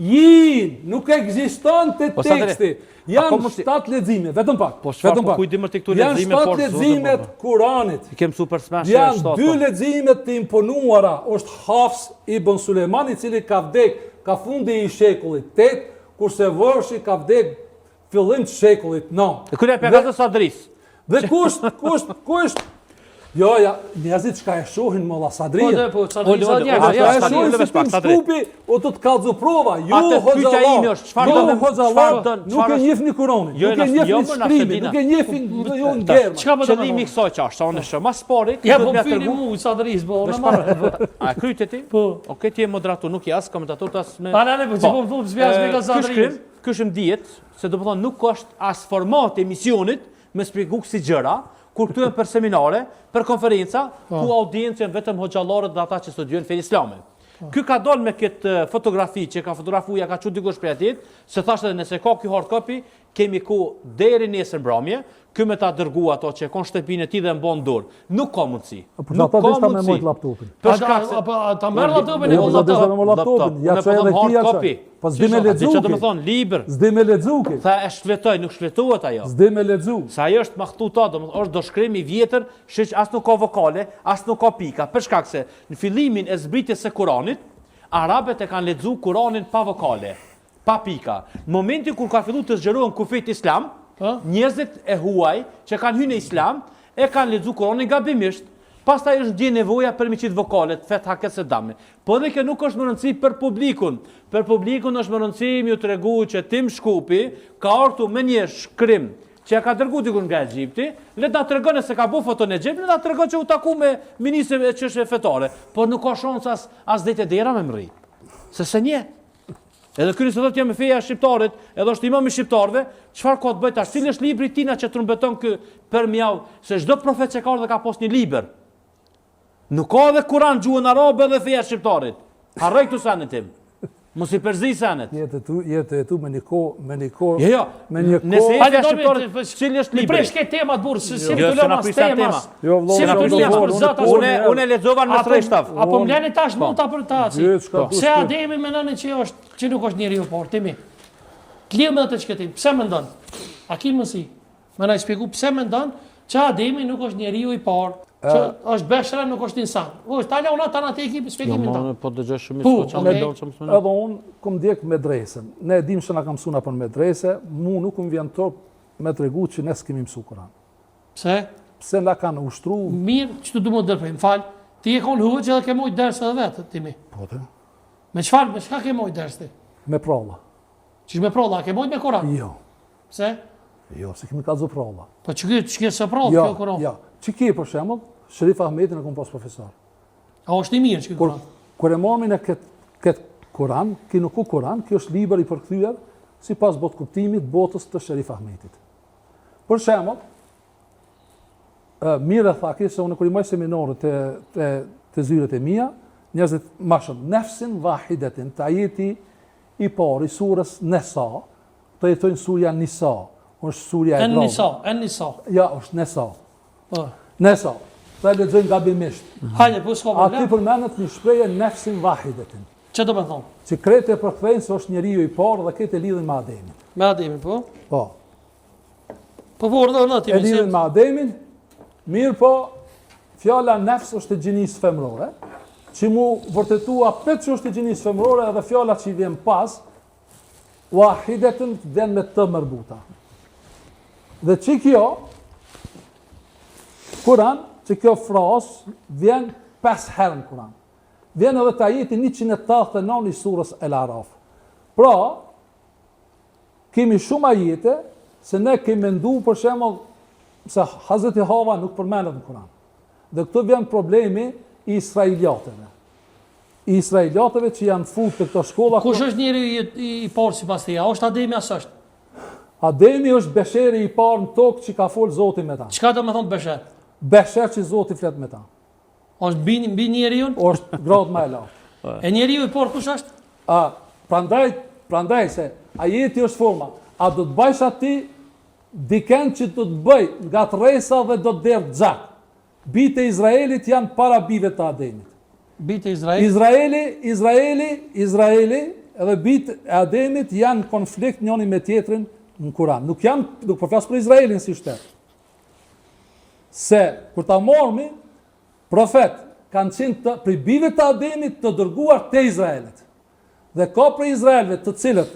Jin, nuk ekziston te teksti. Janë 7 lexime, vetëm pak. Vetëm pak. Kujtim të këtu lexime por. Janë 7 leximet Kuranit. I kem super smash. Janë 2 leximet të imponuara. Është Hafs ibn Sulejman i cili ka vdek ka fundi i shekullit 8, kurse Varshi ka vdek fillim të shekullit 9. Kur e pekat Sadris. Dhe kush Jo, njerëzit çka e shohin molla Sadria. Po, Sadria. Ja, stupi, o të kallzu prova. Ju hoxhallah. Nuk e njihni Kur'anin. Nuk e njihni shkrimin, nuk e njihni ju ngjerma. Çka po qëllimi i kësaj ç'është? Unë shoh mas pari. Ja po fini mu Sadris, po na marr. A kryet ti? Po. Okej, ti je moderator, nuk je as komentator as me. Ana ne po çfarë po zbjas me Sadris. Ky është diet, se do të thonë nuk është as format emisionit me shpjegu si gjëra. Kur këtu janë për seminare, për konferenca, ku audiencë janë vetëm hoxhallarët dhe ata që studiojnë fen islamin. Ky ka dalë me këtë fotografi që ka fotografuar, ka çu dikush prej atij, se thashë nëse ka ky hard copy, kemi ku deri nesër mbrëmje, ky me ta dërgua ato që kanë shtëpinë e tij dhe mbon dorë. Nuk ka mundësi. Nuk ka mundësi. Për shkak se ta merr laptopin e laptopin, ja çaj edhe ti atë. Po s'di me lexu. Çfarë do të thonë libër? S'di me lexu. Tha e shfletoj, nuk shfletohet ajo. S'di me lexu. Sa ajo është mahtuta, domethënë është doshkrim i vjetër, shiç as nuk ka vokale, as nuk ka pika. Për shkak se në fillimin e zbritjes së Kuranit, arabët e kanë lexuar Kuranin pa vokale, pa pika. Në momentin kur ka filluar të zgjerohen kufit islam, njerëzit e huaj që kanë hyrë në islam e kanë lexuar Kuranin gabimisht. Pastaj është ndjen nevoja për miqit vokalet, fet haket se dami. Po edhe kjo nuk është më rëndësi për publikun. Për publikun është më rëndësi ju tregu që Tim Shkupi ka ardhur me një shkrim që ka dërguar diku nga Egjipti, le ta tregon se ka bu foton e Egjiptit, le ta tregon që u taku me ministrin e çështjeve fetare, por nuk ka shans as ditë dera me mri. Se një. Edhe ky nëse do të jam me feja shqiptarit, edhe është imam i shqiptarëve, çfarë ka të bëj tash? Cili është libri tina që trumbeton ky për mjau, se çdo profet që ka ardhur ka pas një libër. Nuk ka dhe Kur'an gjuhën arabe dhe feja shqiptarit. Harroj këtu sanet tim. Mos i përzi sanet. Jetë tu me një kohë. Jo. Me një kohë. Nëse feja shqiptarit, cili është libri? Presh këtë temat burr, se si të lëmas temas. Jo, unë e lexova në Sreshtav. Apo më lani tash mund ta përtaci. Pse Ademi mendon që nuk është njeriu por timi. Kliu me atë çka ti. Pse mendon? A ki mësi? Më na shpjegoj pse mendon që Ademi nuk është njeriu i parë. Që është beshra, nuk është insan. Tala unë ata në të ekip, shpjegimin ta. Po dëgjoj shumë që edhe unë kom ndjek medresën. Ne e dim që na kam mësuar për medrese, mu nuk më vjen top me tregu që ne s'kemi mësuar Kur'an. Pse? Pse na kanë ushtruar. Mirë, ç'të duhet të dërpoj, më fal. Ti e kon hoxhë edhe ke mujt ders edhe vetë timi. Po të. Me çka ke mujt ders ti? Me prolla. Çish me prolla, ke mujt me Kur'an? Jo. Pse? Jo, se kemi kallzu prolla. Po ç'ke se prolla kjo Kur'an? Jo. Ç'ke për shembull, Sherif Ahmetin e kom pas profesor. A është i mirë që Kur'an? Kur e marrin e kët Kur'an, ki nuk ka Kur'an, kjo është libër i përkthyer sipas kuptimit botës të Sherif Ahmetit. Për shembull, mirë tha kjo se unë kur i moj seminarët të zyret e mia, njerëzit më shumë nefsin wahidatin, të ajeti i parë i surës Nisa, të jetojnë surja Nisa, është surja e grave. Nisa. Ja, është Nisa. Nisa. Ta lexojmë gabimisht. Hajde, po s'ka problem. Aty përmendet një shprehje nefsin wahidatin. Çfarë do të thonë? Që kretë e përkthejnë se është njeriu i parë dhe këtë e lidhin me Ademin. Me Ademin, po? Po. Po urdhëron ti. E lidhin me Ademin. Mirë po, fjala nefs është e gjinisë femërore, që mu vërtetua petë që është e gjinisë femërore edhe fjala që i vjen pas, wahidatun vjen me të mërbuta. Dhe që kjo, Kur'an, që kjo frasë vjen 5 herë në Kur'an. Vjen edhe të ajeti 189 i surës El Araf. Pra, kemi shumë ajete, se ne kemi mendu për shembull se Hazreti Hava nuk përmendet në Kur'an. Dhe këtu vjen problemi i Israeliatëve. I Israeliatëve që janë futur të këto shkolla. Kush është njeriu i parë sipas teja? Është Ademi as është? Ademi është besheri i parë në tokë që ka fol Zoti me ta. Çka do të thonë besher? Besher që Zoti flet me ta. Është mbi njeriu? Është gradë më e lartë. E njeriu i parë kush është? Prandaj se ajeti është forma. A do të bëjsh aty diken që do të bëj nga thresa dhe do të derë xhak. Bitë e Izraelit janë para bive të Ademit. Bitë e Izraeli edhe bitë e Ademit janë konflikt njëri me tjetrin në Kur'an. Nuk përflas për Izraelin si shtet. Se kur ta mormi, profet kanë qenë për bive të Ademit të dërguar te Izraelit. Dhe ka për Izraelve të cilët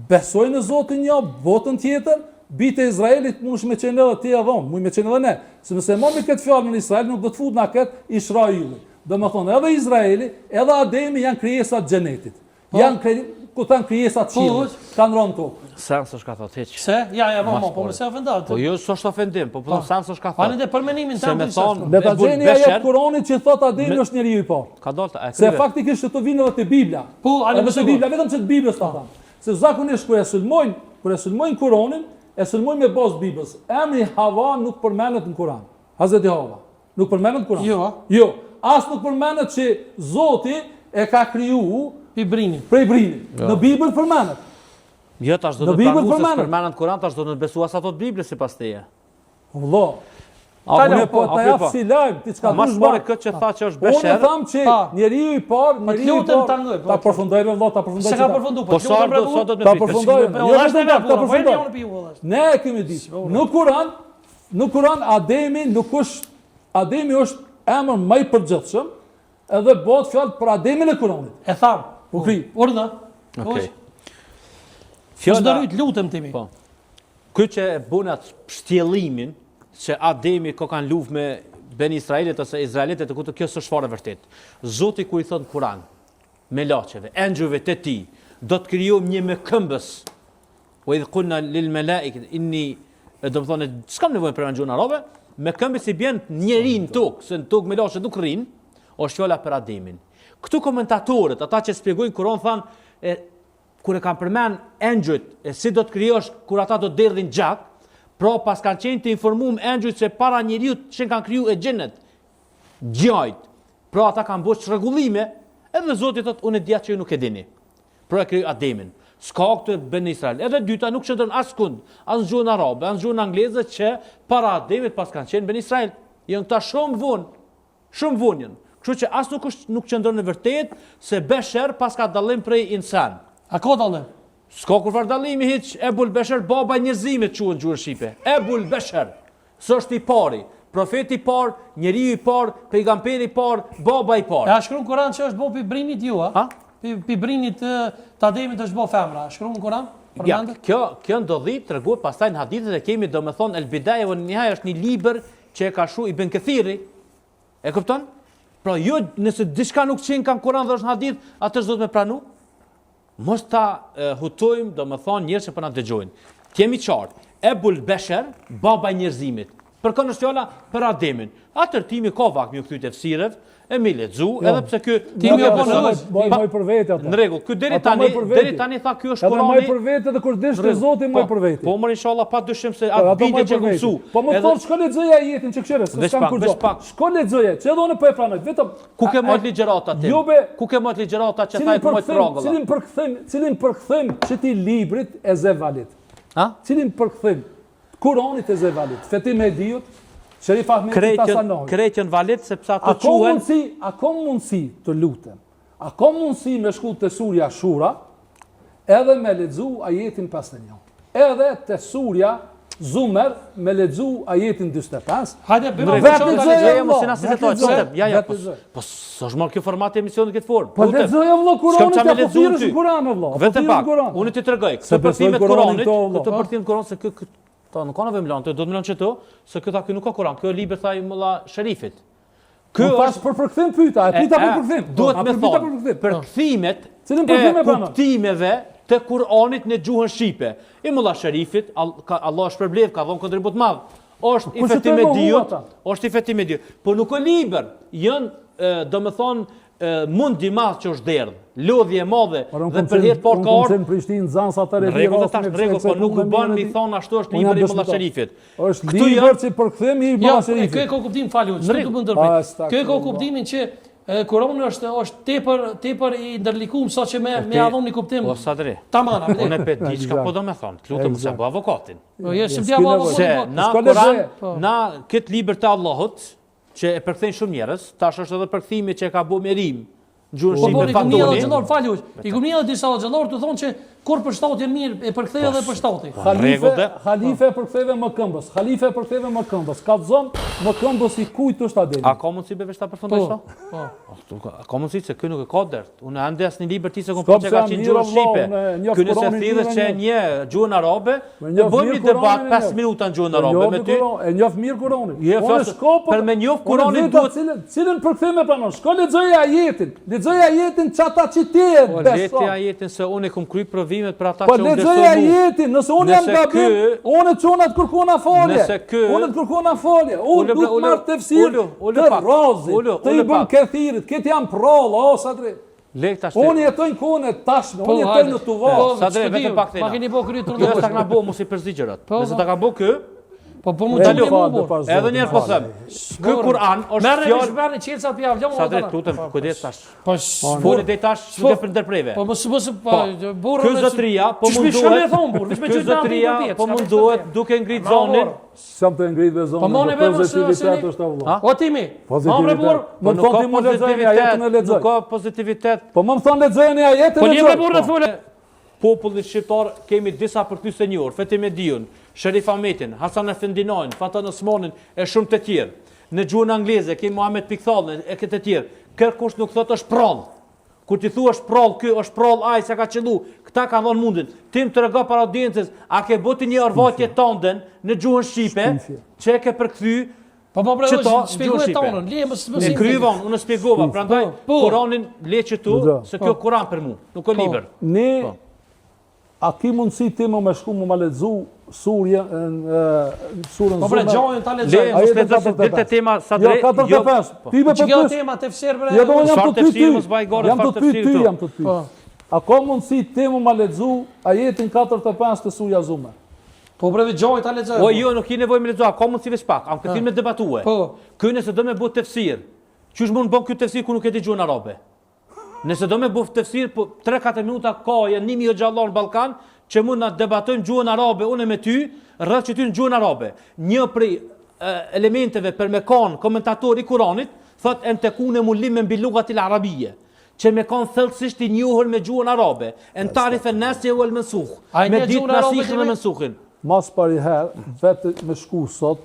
besojnë në Zotin një, botën tjetër, bitë e Izraelit mund me qenë edhe ti edhe unë, mund me qenë edhe ne. Se nëse momi këtë fjallë në Izrael, nuk do të fut në këtë Ishraili. Do më thonë, edhe Izraeli, edhe Ademi janë krijesat xhenetit. Janë krijesat qiellit, kanë rënë tokë. Sens është ka thotë hiç. Se? Ja, po më se ofendon. Po jo, s'është ofendim, po sens është ka thotë. Ani dhe përmenimin tënd. Se me thonë, le ta gjeni ajet Kuranit që thotë Ademi është njeriu i parë. Ka dalë se faktikisht këto vinë edhe te Bibla. Po, ani te Bibla, vetëm që te Biblës ta thonë. Se zakonisht kur e sulmojnë Kuranin, e sulmojnë me bazë Biblës. Emri Hava nuk përmendet në Kur'an. Hazreti Hava nuk përmendet në Kur'an. Jo. As nuk përmendet që Zoti e ka kriju prej brinit. Në Bibël përmendet. Jo, tash do të pranues se përmendet në Kur'an, tash do të besuas ato të Biblës sipas teje. Vëllai. Unë po ta jap si lajm, ti çka dush bëj këtë që tha që është besher. Unë tham që njeriu i parë, ta përfundoj vëllai, ta përfundoj. Se ka përfunduar, po sa do të ta përfundoj. Ta përfundoj. Ne kemi ditë. Në Kur'an Ademi është emër më i përgjithshëm, edhe bëhet fjalë për Ademin e Kur'anit. E tham. Po kri. Urdhë. Okej. Fjala lutem timi. Po. Ky që bën atë shtjellimin se Ademi ko kanë luftë me Ben Israelit ose Izraelitët, ku kjo s'është fare vërtet. Zoti kur i thon Kur'an me laçeve, engjëve të tij, do të krijojmë një me këmbës. Wa idh qulna lil malaikati inni, do të thonë, s'kam nevojë për angjën arabe, me këmbë si bjen njeri në tokë, se në tokë me laçe nuk rrin, është fjala për Ademin. Këtu komentatorët, ata që shpjegojnë Kur'an thanë, kur e kanë përmend engjëjt, si do të krijosh kur ata do të derdhin gjak, pra pas kanë qenë të informuar engjëjt se para njeriut që kanë kriju e xhenet, gjajt, pra ata kanë bërë çrregullime, edhe Zoti thotë unë e dia që ju nuk e dini. Pra e krijoi Ademin. S'ka këtë Ben Israel. Edhe dyta nuk qëndron askund, as në gjuhën arabe, as në gjuhën angleze që para Ademit pas kanë qenë Ben Israel. Janë këta shumë vonë janë. Kështu që as nuk qëndron në vërtet se besher pas ka dallim prej insan. A ka dallim? S'ka kurfar dallimi hiç. Ebul Besher baba e njerëzimit quhet në gjuhën shqipe. Ebul Besher. S'është i pari, profeti i parë, njeriu i parë, pejgamberi i parë, baba i parë. A shkruan Kur'an që është bopi brinit ju, a? Pi brinit të Ademit është bë femra. Shkruan në Kur'an? Ja, kjo ndodhi treguar pastaj në hadithet e kemi domethënë El Bidaja wa Nihaya është një libër që e ka shu Ibn Kathiri. E kupton? Pra jo nëse diçka nuk qen kanë Kur'an dhe është hadith, atë s'do të më pranu. Mos ta hutojmë domethënë njerëz që po na dëgjojnë. Kemi qartë. Ebul Besher, baba i njerëzimit. Përkon është fjala për Ademin. Atër timi ka vakt më kthyt tefsirëv, e mi lexu, edhe pse ky timi apo moj për vete atë. Në rregull, ky deri tani tha ky është Kurani. Edhe moj për vete dhe kur dish te Zoti moj për vete. Po mor inshallah pa dyshim se atë bindje që mësu. Po më thon shko lexoja ajetin që këshire, s'kam kur. Shko lexoja, çdo po e pranoj, vetëm ku ke mot ligjërata ti? Ku ke mot ligjërata që thaj moj rrogulla? Cilin përkthim çeti librit e Zevalit? Ha? Cilin përkthim Kuranit e Zevalit? Fetim e Diut, Sherif Ahmeti Tasanoj. Kretjën valid sepse ato quhen. A ka mundësi të lutem? A ka mundësi me shku te surja Shura edhe me lexu ajetin 51? Edhe te surja Zumer me lexu ajetin 45? Hajde bëjmë vetë lexojë mos e na se thotë. Ja. Po s'është marrë kjo format e emisionit këtë formë. Po lexojë vëlla Kuranin apo thirrësh Kur'anin vëlla. Vetëm pak. Unë ti tregoj këtë përthimet Kuranit, këtë përthimet Kuranit se kë ta nuk kanë vëmë lanë, do të më lanë çeto, se këta këtu nuk ka Kur'an. Kjo libër thaj mulla Sherifit. Ky është për përkthim pyeta, e pyeta për përkthim. Duhet me thonë përkthimet e kuptimeve të Kur'anit në gjuhën shqipe. I mulla Sherifit, Allah shpërblet, ka dhënë kontribut madh. Është i fetim e Diut, është i fetim e Diut. Po nuk ka libër, janë domethënë mundi madh që është derdh, lodhje e madhe dhe për herë parë ka ardhur në Prishtinë Zansa të rregull, po nuk bën mi thon ashtu është libri i Mulla Sherifit. Është libër që përkthem i Mulla Sherifit. Kjo ka kuptim falu, çfarë do të ndërpret. Kjo ka kuptimin që Kurani është tepër i ndërlikuar saqë me adhon një kuptim. Po sa drejt. Tamam, unë e di çka po do më thon. Lutem mos e bëj avokatin. Po jo, s'e bëj avokatin. Na Kur'an, na këtë libër të Allahut që e përkthejnë shumë njerëz, tash është edhe përkthimi që ka bëu Merim. Gjuhën shqipe fatoni. Falju. I kumnia disa xhallor të thonë që kur për shtatjen mirë e përkthej edhe për shtati. Halife përktheve më këmbës. Halife përktheve më këmbës. Ka zon më këmbës i kujt është Ademi. A ka mundsi bevesh ta përfundoj kështu? Po. Ka mundsi se ky nuk e ka dert. Unë ande as në libër ti se kom që ka qenë gjuhë shqipe. Ky nëse thirrhet që një gjuhën arabe, ne bëjmë një debat 5 minuta në gjuhën arabe me ty. E njoh mirë Kur'anin. Për me njoh Kur'anin duhet cilën përkthim e pranon. Shko lexoje ajetin. Lexoje ajetin çata që ti e beson. Po lexoje ajetin se unë kam kry provimet për ata që unë besoj. Po lexoje ajetin, nëse unë jam gabim, unë çona të kërkona falje. Unë të kërkona falje. Unë do të marr tefsir të Razit, të Ibn Kathirit, këtë jam prall, o sa drejt. Unë jetoj në kohën e tashme, unë jetoj në Tuvar. Sa drejt vetëm pak thënë. Ma keni bë kry turp. Jo sa na bë mos i përzigjerat. Nëse ta ka bë kë, po mund të dalë. Edhe një herë po them. Ky Kur'an është fjalë. Merrni çelsa të javë, sa drejt tutem, kujdes tash. Po fole deri tash nuk e ndërpreve. Po mos burrë. Ky zotëria po mundohet. Ky zotëria po mundohet duke ngrit zonin. Sam të ngritve zonin. Po mone vetë pozitivitet është avlla. O timi. Pozitivitet. Më thon ti mos lexojeni ajetin e lexoj. Nuk ka pozitivitet. Po më thon lexojeni ajetin e lexoj. Po një burrë fole. Populli shqiptar kemi disa përkthyse një orë, Fetim e Diun, Sherif Ahmetin, Hasan Efendinajn, Fatan Osmanin e shumë të tjerë. Në gjuhën angleze kemi Muhamet Pikthallin e këtë të tjerë. Kërkush nuk thotë është prall. Kur ti thua është prall, ky është prall ai sa ka qellu. Këta kanë dhënë mundin. Tim trego para audiencës, a ke bëti një orvatje tanden në gjuhën shqipe, që e ke përkthy. Po shpjegoj tonën, le mos e kryvon, unë shpjegova, prandaj Kur'anin le çtu, se kjo Kur'an për mua, nuk ka libër. A ki mundësi ti më shku më lexu surja surën Po bre gjojën ta lexoj. Mos lexoj ditë tema sa drejt. Jo 45. Ti më po tema tefsir bre. Jo do jam të pyet. Jam të pyet. Jam të pyet. A ka mundësi ti më lexu ajetin 45 të surja Zumar? Po bre gjojën ta lexoj. O jo nuk ke nevojë me lexuar, ka mundësi veç pak. Am këtë me debatue. Po. Ky nëse do me bëj tefsir. Çish mund bën ky tefsir ku nuk e di gjuhën arabe? Nëse do me bëf tefsir, po 3-4 minuta ka janë 1000 xhallar në Ballkan që mund na debatojmë gjuhën arabe unë me ty, rreth që ty në gjuhën arabe. Një prej elementeve për me kanë komentatori i Kuranit, thot en tekune mulimen bi lugatil arabie, që me kanë thellësisht i njohur me gjuhën arabe, en tarif an-nasi wal mansukh, me ditë nasikhin dhe mansukhin. Mas pari herë, vetë me shku sot,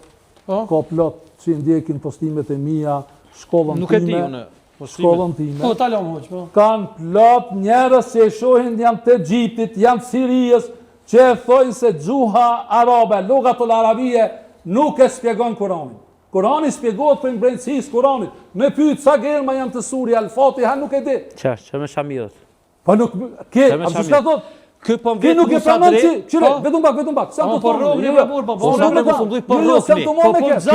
ka plot që ndjekin postimet e mia, shkollën time. Nuk e di unë. Shkollën time. Po talon hoç, po. Kan plot njerëz që e shohin janë të Egjiptit, janë të Sirijës, që e thojnë se gjuha arabe, lugatul arabie, nuk e shpjegon Kur'anin. Kur'ani shpjegohet për brendësisë Kur'anit. Me pyet sa gjerma janë të Surja Al-Fatiha nuk e di. Ç'është, me Shamilët. Po nuk ke, a s'ka thot? Ky po Ti vjen nuk e pranon ti, qire, vetëm pak. Sa do po rrogni me burr, po sa do të funduj po rrogni. Sa të mor me kë? Sa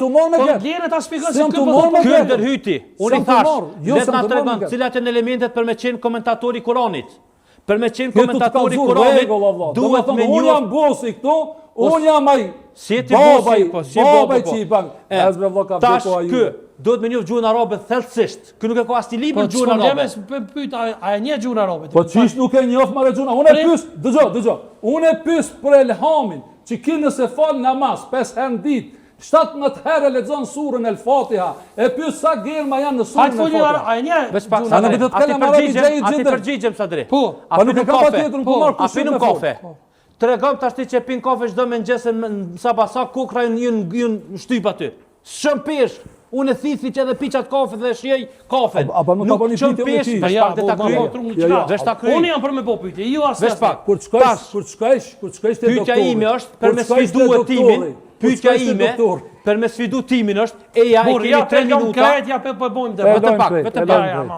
të mor me kë? Po vjen ta shpjegoj se Sa ky të po mor me Ky kë? ndërhyti. Unë i Sa të thash, mor, jo, le sa na të mor tregon me kë. cilat janë elementet për me qenë komentatori i Kuranit. Për me qenë Ju të komentatori i kallzu Kuranit rregull, valla. duhet me Unë jam bosi këtu, unë jam ai. Si ti bosi, po si babaj po. çipan. As me vllaka Tash veto ky aju. duhet me njoh gjuhën arabe thellësisht. Ky nuk e ka asnjë libër Po gjuhën arabe. pyet a e njeh gjuhën arabe? Po çish nuk e njoh marrë xhuna. Unë e pyes, dëgjoj. Unë e pyes për Elhamin, që ki nëse fal namaz 5 herë në ditë, 17 herë lexon surën El Fatiha. E pyes sa gjerma janë në surën El Fatiha. A e njeh? Veç pak Sa sa në bitë të kalem arabi gjej Ati gjithë. përgjigjem Sadri. Po. Pa nuk e ka patjetër në kumar A pinu kafe. Tregom tash ti që pin kafe çdo mëngjes në sabasa kokra jun shtyp aty. Shëmpesh. Unë e thithi që edhe piqat kafe dhe shjej kafe. Apo nuk ka bani pyetje me ti. Veç pak ta kryej. Veç ta kryej. Unë jam për me po pyetje, ju as. Veç pak. Kur shkojsh te doktori. Pyetja ime është për me sfidu timin. Pyetja ime për me sfidu timin është eja e keni 3 minuta. Ja po bëjmë Vetëm pak.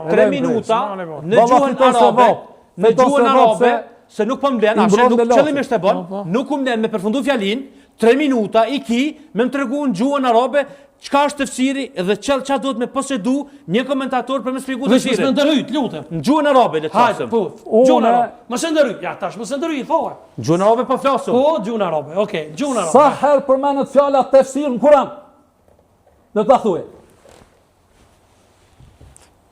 3 minuta në gjuhën arabe. Në gjuhën arabe, se nuk po mblen, ashe nuk qëllimisht e bën, nuk u mblen me përfundu fjalin, 3 minuta i ki me më tregu në gjuhën arabe çka është tefsiri dhe ç'a duhet me posedu një komentator për me shpjegu tefsirin. Veç më ndërhyj, lutem. Në gjuhën arabe le të Hajde, flasim. po. Gjuhën arabe. Mos e ndërhyj. Ja, tash mos e ndërhyj, thua. Gjuhën arabe po flasim. Po, gjuhën arabe. Okej, gjuhën arabe. Sa herë përmendet fjala tefsir në Kur'an? Do ta thuaj.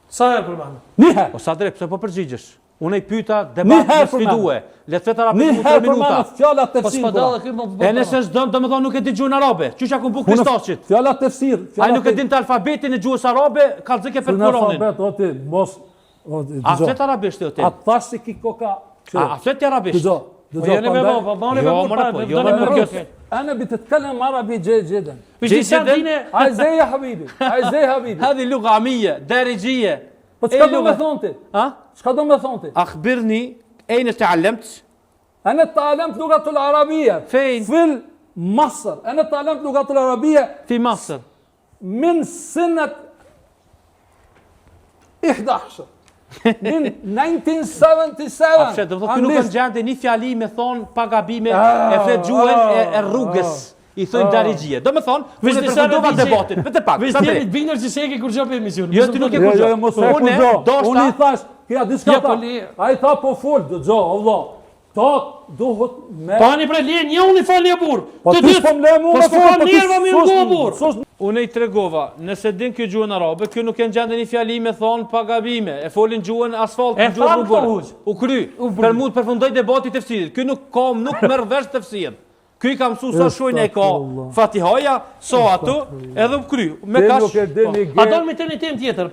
Sa herë përmend? Një herë. O sa drejt, pse po përgjigjesh? Unë i pyeta debat me sfidue. Le të vetë Një rapidisht herë 3 minuta. përmendet fjala Po tefsir. s'po dallë këtu më. E nëse s'don, domethënë nuk e di gjuhën arabe. Qysh ja ku buk Kristaqit? Fjala tefsir. Ai nuk e din të alfabetin e gjuhës arabe, kallëzike për Kur'anin. Alfabet oti, mos. A flet arabisht ti? A thash se ki koka. A flet arabisht? Dëgjoj. Po jeni me baba, bani me burr. jo me burr. أنا بتتكلم عربي جيد جدا. جدا. عايز ايه يا حبيبي؟ عايز ايه يا حبيبي؟ هذه لغة عامية دارجية. بس شو ما ثونتي؟ ها؟ شو ما ثونتي؟ أخبرني أين تعلمت؟ أنا تعلمت لغة العربية. فين؟ في مصر. أنا تعلمت لغة العربية في مصر. من سنة 11. من 1977. Afshet, do të thotë nuk kanë gjante një fjali me thon pa gabime e flet gjuhën e rrugës. I thojnë darigjie. Do të thonë, Veç unë disa përfundova në debatin. Vetë pak. Veç tjeri të bindër që se e ke kur gjopë emision. Jo, ti nuk e kur gjopë. Mos e kur gjopë. Unë i thash, kja diska ta. Ai tha po fol, dëgjo, Allah. Ta duhet me... Pani pre lije, një unë i fal një burr. Të dy s'po mle mu, po s'po njerëva me një burr. Unë i tregova, nëse din kjo gjuhën arabe, kjo nuk e gjende një fjali me thonë pa gabime, e folin gjuhën asfalt, në gjuhën rrugore. U kry, për mu të përfundoj debati tefsirit. Kjo nuk merr vesh tefsir. Kjo i ka mësu sa shojnë e ka Fatihaja, so ato, edhe u kry. Me kash... A do me të një tem tjetër?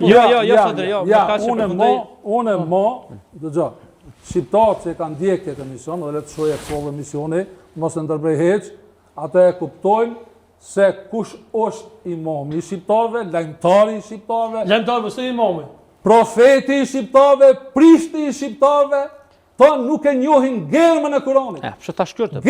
Unë mo, dëgjo, shqiptarët që kanë ndjekë këtë emision, dhe le të shojë e kësollë emisioni, mos e ndërbrej heq, ata e kuptojnë se kush është imami i shqiptarëve, lajmtari i shqiptarëve, lajmtari mos e imami, profeti i shqiptarëve, prishti i shqiptarëve, ta nuk e njohin gërmën e Kuranit. Pse ta shkërtë?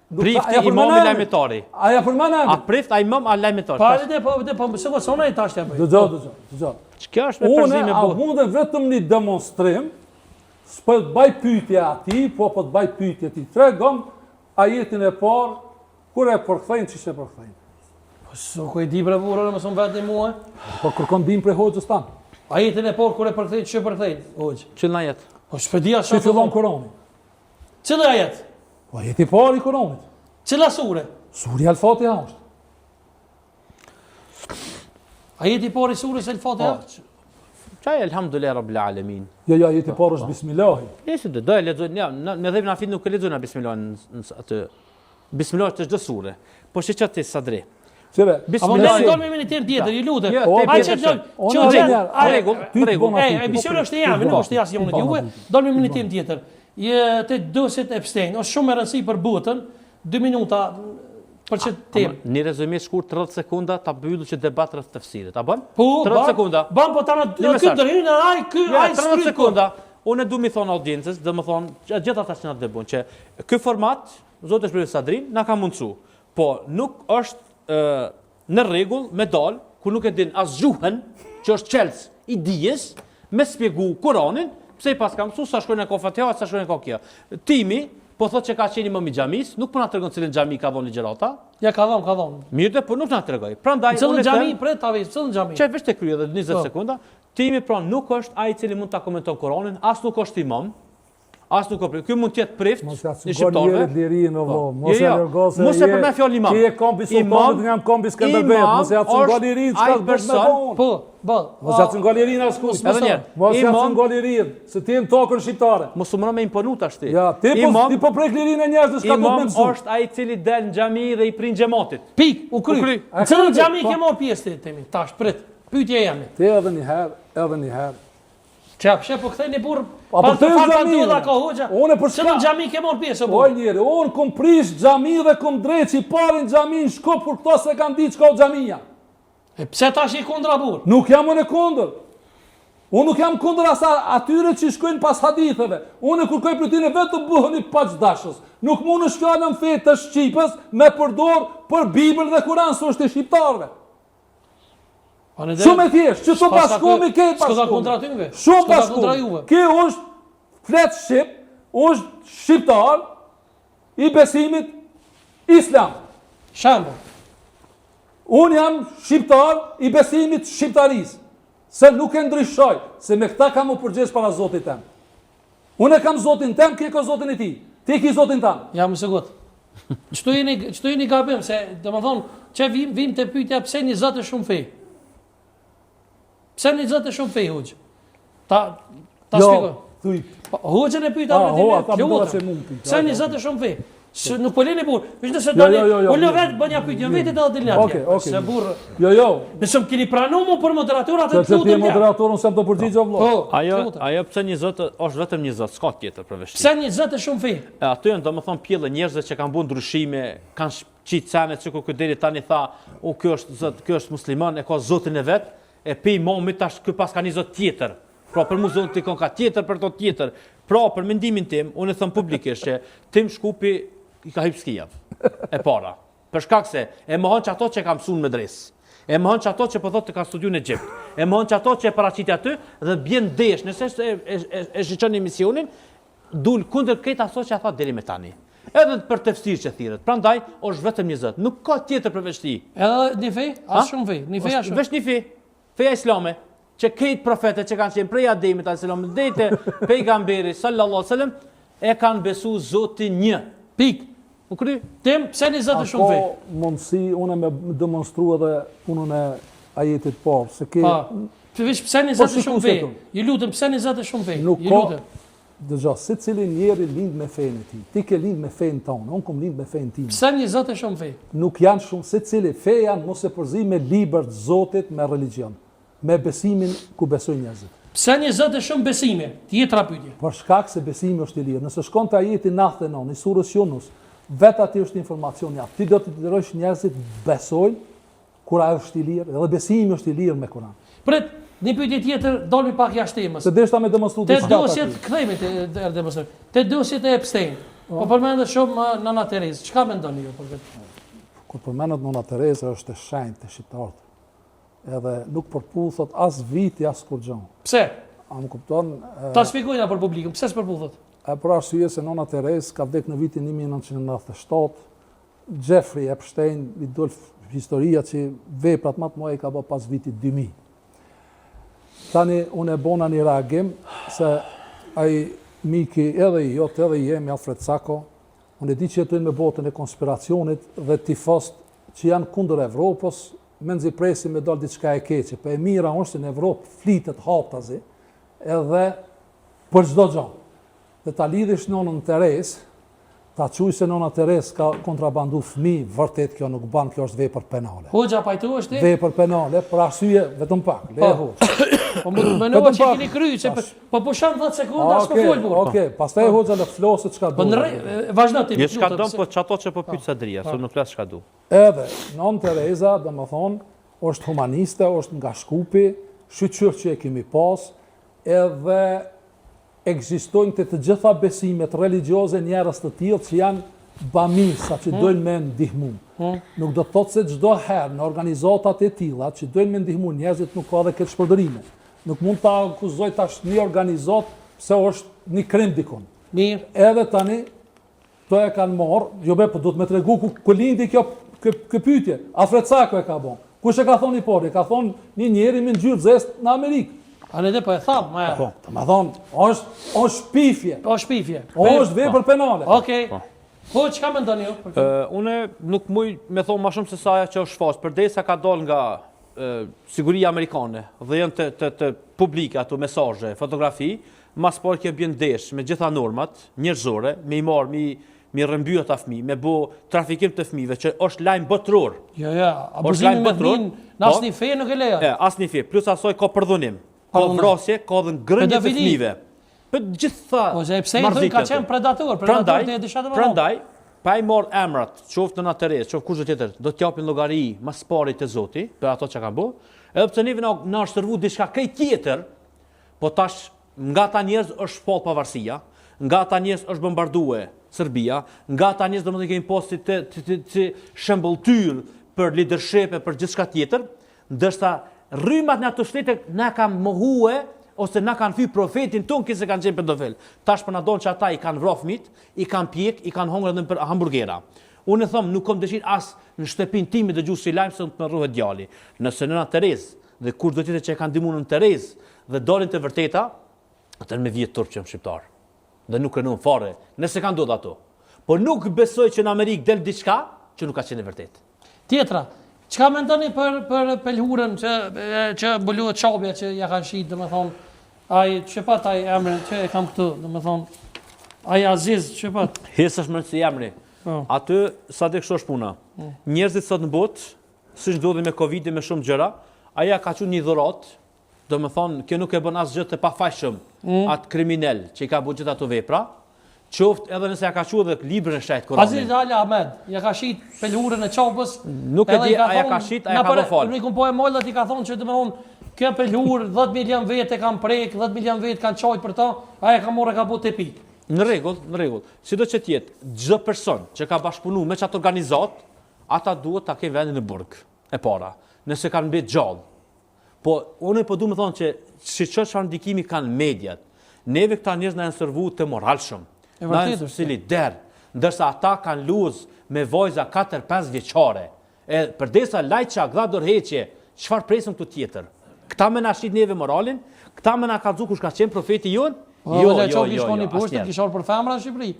Prifti imami lajmëtari. A ja përmenemi? A prift a imam a lajmëtar? Po se po sona i tash të bëj. Dëgjoj. Ç'ka është me përzime bo? Unë mundem vetëm një demonstrim, s'po të baj pyetje ati, po të baj pyetje ti. Tregom ajetin e parë, kur e përkthejnë, ç'ishte përkthejnë. Po s'u e di bre burrë, më son vetë mua. Po kërkon dim prej hoxhës tan. Ajetin e parë kur e përkthejnë, ç'e përkthejnë, hoxh? Ç'na ajet? Po s'pedia sa fillon Kurani. Ç'do ajet? Po ajeti i parë i Kuranit. Cila sure? Surja Al-Fatiha është. Ajeti i parë i surës Al-Fatiha? Çaj elhamdulillah rabbil alamin. Jo, ajeti i parë është Bismillah. Nëse do e lexojnë, ja, në dhëmin afit nuk e lexojnë Bismillah atë. Bismillah është çdo sure. Po çka ti Sadri? Çeve. Bismillah. Do me një tjetër, ju lutem. Ai rregull. Emisioni është jam, nuk është as jonë juve. Do me një temë tjetër. Te doset Epstein, është shumë e rëndësishme për botën, 2 minuta për çet temë. Një rezumim shkurt 30 sekonda ta mbyllu që debat rreth tefsirit. Ta bën? Po, 30 sekonda. Ban po tani ky ndërhyjnë ai 30 sekonda. Unë du mi thon audiencës, domethën gjithë ata që na dëbon që ky format, zoti shpërfillon Sadrin, na ka mundsu. Po nuk është në rregull me dal ku nuk e din as gjuhën, që është çelës i dijes, me shpjegu Kur'anin pse I pas ka mësu, sa shkojnë e ka Fatiha, sa shkojnë e ka kjo. Timi, po thot që ka qenë imam I xhamis, nuk po na tregon cilën xhami ka dhënë ligjërata. Ja ka dhënë. Mirë, po nuk na tregoj. Prandaj unë xhami pret ta vesh, cilën xhami. Çe vesh te krye edhe 20 sekonda. Timi pra nuk është ai I cili mund ta komenton Kur'anin, as nuk është imam. As nuk ka. Ky mund të jetë prift I shqiptarëve. Mos e largose. Mos e përmend fjalë imam. Ti e kombi sultanit nga kombi Skënderbeu, mos e atë galerin çka do të bëj. Po. Mos e atë galerin as kush. Edhe një herë. Mos e atë galerin, se ti në tokën shqiptare. Mos u mëno me imponu tash ti. Ja, ti po prek lirinë e njerëzve s'ka do të mëson. Imam është ai I cili del në xhami dhe I prin xhamatit. Pik, u kry. Cilën xhami ke marr pjesë ti? Tash prit. Pyetja jemi. Ti edhe një herë. Çap, po ktheni burr. Po të xhami ka hoxha. Unë për çfarë xhami ke marr pjesë po? Po njëri, unë kom prish xhami dhe kom drejt I parin xhami në Shkup për këto se kanë ditë çka xhamia. E pse tash I kundra burr? Nuk jam unë kundër. Unë nuk jam kundër atyre që shkojnë pas haditheve. Unë kërkoj për ty në vetë të bëheni paqdashës. Nuk mund të shkallën fe të shqipës me përdor për Bibël dhe Kur'an së është shqiptarëve. Shumë e thjesht, që të bashkomi ke bashkomi. Shumë bashkomi. Ke është flet shqip, është shqiptar I besimit islam. Shambo. Unë jam shqiptar I besimit shqiptaris. Se nuk e ndryshoj, se me këta kam u përgjesh para Zotit tem. Unë e kam Zotin tem, ke ka Zotin e ti. Ti ki Zotin tam. Ja, më sëgut. Qëtu jeni gabim, se dhe më thonë, që vim të pyetja pse një Zot është shumë fej. Pse një Zot është shumë fej, hoqë? Ta shpikoj. Thuj. Hoqën e pyeta pse një Zot është shumë fej. Nuk po leni burr. Veç nëse doni, unë vetë bën ja pyetje, vetë do të dilni atje. Se burr. Jo. Besëm keni pranuar më për moderator atë të lutem. Se ti moderatorun s'm do përgjigj vëllai. Ajo pse një Zot është vetëm një Zot, s'ka tjetër për veshtim. Pse një Zot është shumë fej? Aty janë domethënë pjellë njerëzve që kanë bën ndryshime, kanë çicane çka ku deri tani tha, o ky është Zot, ky është musliman, e ka Zotin e vet, e pe imamit tash ky pas ka një Zot tjetër. Pra për mua Zoti ka tjetër për to tjetër. Pra për mendimin tim, unë e them publikisht që Tim Shkupi I ka hip skijat, e para. Për shkak se e mohon që ato që ka mësuar në medres. E mohon që ato që po thotë të ka studiu në Egjipt. E mohon që ato që e paraqit aty dhe bjen desh, nëse e shiqon emisionin, dul kundër këtë aso që a thot deri me tani. Edhe për tefsir që thirret. Prandaj është vetëm një Zot, nuk ka tjetër përveçti. Edhe një fe, as shumë fe, një fe as shumë. Veç një fe, feja islame, që këtë profetet që kanë qenë prej Ademit alayhis salam deri te pejgamberi sallallahu alaihi wasallam e kanë besu Zotin një. Pik. U kry, Tim, pse një Zot është shumë fe? Po mundsi unë me demonstru edhe punën e ajetit parë, se ke pse një Zot është shumë fe? Ju lutem, pse një Zot është shumë fe? Ju lutem. Dëgjoj, secili njeri lind me fenë e tij. Ti ke lind me fenë tonë, unë kom lind me fenë time. Pse një Zot është shumë fe? Nuk janë shumë, secili fe janë mos e përzi me libër të Zotit me religjion, me besimin ku besojnë njerëzit. Pse një Zot është shumë besime? Tjetra pyetje. Për shkak se besimi është I lirë. Nëse shkon te ajeti 99 I surës Yunus, vetë aty është informacioni jap. Ti do të detyrosh njerëzit besojnë kur ai është I lirë, edhe besimi është I lirë me Kur'an. Prit, një pyetje tjetër doli pak jashtë temës. Se deshta me demonstruar diçka. Te dosjet kthehemi te demonstroj. Te dosjet e Epstein. Po përmendet shumë Nana Terez. Çka mendoni ju për këtë? Kur përmendet Nana Terez është e shenjtë te shqiptarët. Edhe nuk përputhet as viti as kur gjë. Pse? A më kupton? Ta shpjegojna për publikun, pse s'përputhet? Për arsye se Nana Terez ka vdekur në vitin 1997. Jeffrey Epstein I dol historia që veprat më të mëdha I ka bërë pas vitit 2000. Tani unë e bona një reagim se ai miki edhe I jot edhe jemi Alfred Sako, unë e di që jetojnë me botën e konspiracionit dhe tifost që janë kundër Evropës, menzi presim me dal diçka e keqe, po e mira është në Evropë flitet haptazi edhe për çdo gjë. Dhe ta lidhish nonën Teres, ta quaj se nona Teres ka kontrabandu fëmijë, vërtet kjo nuk ban, kjo është vepër penale. Hoxha pajtohesh ti? Vepër penale, për arsye vetëm pak, le hoxha. Po më mendova që keni kryer, se po pushon 10 sekonda as po fol burr. Okej, pastaj hoxha le flosë çka do. Po vazhdo ti. Je çka do, po çato që po pyet Sadria, se nuk flas çka do. Edhe non Tereza, domethën, është humaniste, është nga Shkupi, shqyr që e kemi pas, edhe ekzistojnë të gjitha besimet religjioze njerëz të tillë që janë bamisa që dojnë me ndihmu. Nuk do të thotë se çdo herë në organizatat e tilla që dojnë me ndihmu njerëzit nuk ka edhe këtë shpërdorime. Nuk mund ta akuzoj tash një organizat se është një krim dikun. Mirë. Edhe tani, to e kanë morë, jo be, po du të me tregu ku lindi kjo pyetje. Alfred Sako e ka bon. Kush e ka thonë i pori? Ka thonë një njeri me ngjyrë zest në Amerikë. A ne dhe po e thamë, ma ja. Po, të më thonë, është pifje. Shpifje. Është vepër penale. Okej. Po, çka mendoni ju? Unë nuk muj me thonë ma shumë se sa ajo që është shfaq, përdesa ka dal nga siguria amerikane dhe janë të publike ato mesazhe, fotografi, mas por kjo bjen desh me gjitha normat njerëzore, me i marrë, me rrëmbyer ta fëmijë, me bë trafikim të fëmijëve që është lajm botror. Jo, abuzimi me fëmijë, në asnjë fe nuk e lejon. Asnjë fe, plus asoj ka përdhunim. Ka vrasje, ka dhe ngrënje të fëmijëve. Për gjitha. Po se pse i thonë ka qenë predator të disha të mëdha. Prandaj, pa i marrë emrat, qoftë në Teres, qoftë kushdo tjetër, do t'japin llogari mas pari te Zoti për ato që kanë bërë. Edhe pse neve na është servu diçka krejt tjetër, po tash nga ta njerëz është shpall pavarësia, nga ta njerëz është bombarduar Serbia, nga ta njerëz domethënë kemi posti të shembulltyr për leadership e për gjithçka tjetër, ndërsa rrymat në ato shtete na kanë mohue ose na kanë fyr profetin ton që se kanë qenë pedofil. Tash po na don që ata i kanë vrarë fëmit, i kanë pjek, i kanë hongër edhe për hamburgera. Unë e them, nuk kam dëshirë as në shtëpinë time dëgjues si lajm se të më rruhet djali. Nëse nëna Terez dhe kur do të thotë që e kanë ndihmuar në Terez dhe dolin të vërteta, atë me vjet turp që jam shqiptar. Dhe nuk rënon fare, nëse kanë ndodhur ato. Po nuk besoj që në Amerikë del diçka që nuk ka qenë e vërtetë. Tjetra, çka mendoni për pelhurën që mbuluhet çapja që ja kanë shit, domethënë ai çepat ai emrin që e kam këtu, domethënë ai Aziz çepat. Hesash më si emri. Aty sa të kështu është puna. Njerëzit sot në botë, siç ndodhi me Covidin me shumë gjëra, ai ka qenë një dhuratë, domethënë kjo nuk e bën asgjë të pafajshëm atë kriminal që i ka bërë gjithë ato vepra. Qoftë edhe nëse ja ka quajtur edhe librin e shajt Kur'anit. Aziz Ali Ahmed, ja ka shit pelhurën e çapës. Nuk e di, ai ka shit, ai ka bërë fal. Unë po e mollat i ka thonë që domethënë kjo pelhur 10 milion vete kanë prek, 10 milion vete kanë çajt për ta, ai ka marrë ka bu tepi. Në rregull. Sido që të jetë, çdo person që ka bashkëpunuar me çat organizat, ata duhet ta kenë vendin në burg e para, nëse kanë mbet gjallë. Po unë po duam të thonë që çfarë ndikimi kanë mediat. Neve këta njerëz na janë servuar të moralshëm. Na janë si lider, ndërsa ata kanë luz me vojza 4-5 vjeçare. E përdesa lajça, gdha dorëheqje, çfarë presim këtu tjetër? Këta më na shit neve moralin, këta më na kallzu kush ka qenë profeti jon? Jo. Shkoni poshtë, kishor për femra në Shqipëri.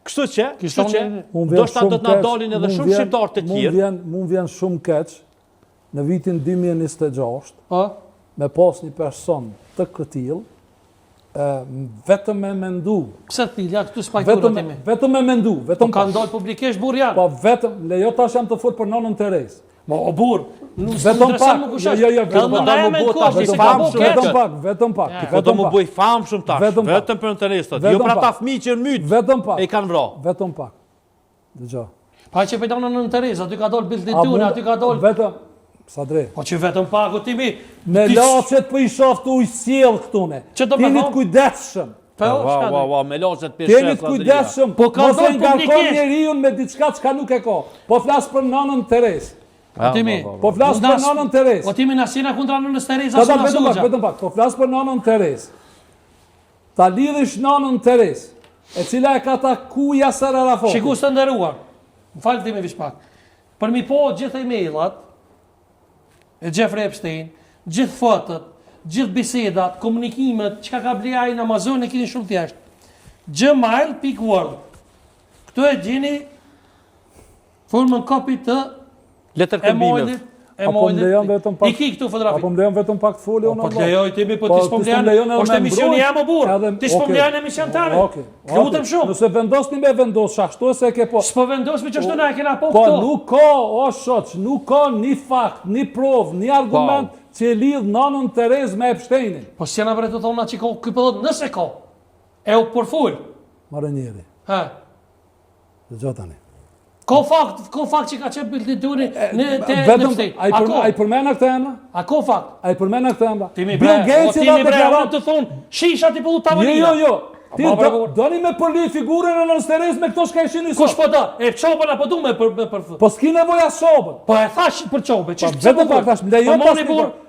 Kështu që do të na dalin edhe shumë shqiptar të tjerë. Mund vjen shumë keq në vitin 2026. Me pas një person të këtill, vetëm me mendu. Pse ti ja këtu spajturën timi? Vetëm me mendu, vetëm kanë dalë publikisht burr janë. Po vetëm, lejo tash jam të fol për nonën Terez. Po o burr, vetëm pak. Jo, vetëm pak. Po do më bëj famshëm tash. Vetëm për interesat. Jo për ata fëmijë që në myt. Vetëm pak. E kanë vrarë. Vetëm pak. Dëgjoj. Pa që pëjtonë në Terez, aty ka dalë bilditun, aty ka dalë. Vetëm Sadre. Po që vetëm pak o timi. Me lachet për i shaftu i sjell këtune. Tinit kujdesshëm. Me lachet për Tinit kujdesshëm. Po ka mos e ngarkon njeriun me diçka çka nuk e ka. Po flas për nanën Terez. Po flas për nanën Terez. Po timi na sina kundra nënës Terez as na soja. Vetëm pak. Po flas për nanën Terez. Ta lidhish nanën Terez, e cila e ka taku Yasser Arafat. Shikues të nderuar. M'fal timi vish pak. Për mi po gjithë emailat e Jeffrey Epstein, gjithë fotot, gjithë bisedat, komunikimet, çka ka bler ai në Amazon e keni shumë thjesht. gmail.world. Këtu e gjeni formën kopë të letërkëmbimit. Apo më lejon vetëm pak. I ki këtu fotografi. Apo më lejon vetëm pak të folë unë. Po të lejoj timi, po ti s'po më lejon. Është emisioni jam o burr. Ti s'po më lejon emision tani. Lutem shumë. Nëse vendosni me vendos ashtu se ke po. S'po vendosmi që ashtu na e kena po këto. Po nuk ka, o shoç, nuk ka ni fakt, ni provë, ni argument që e lidh nanën Terez me Epsteinin. Po si janë vërtet të thonë që ky po thotë nëse ka. E u përful. Marrë njëri. Ha. Dëgjoj tani. Ko fakt që ka qenë bildituni në Epstein. Ai përmena këtë emra? A ko fakt? Ai përmena këtë emra? Bill Gates i dha deklaratë të thonë shisha ti po u tavolina. Jo. Ti doni me përli figurën e nënës Terez me këto shka ishin i sot. Kush po do? E çopën apo du me për Po s'ki nevoja sobën. Po e thash për çopën. Vetëm pak tash, lejon pas.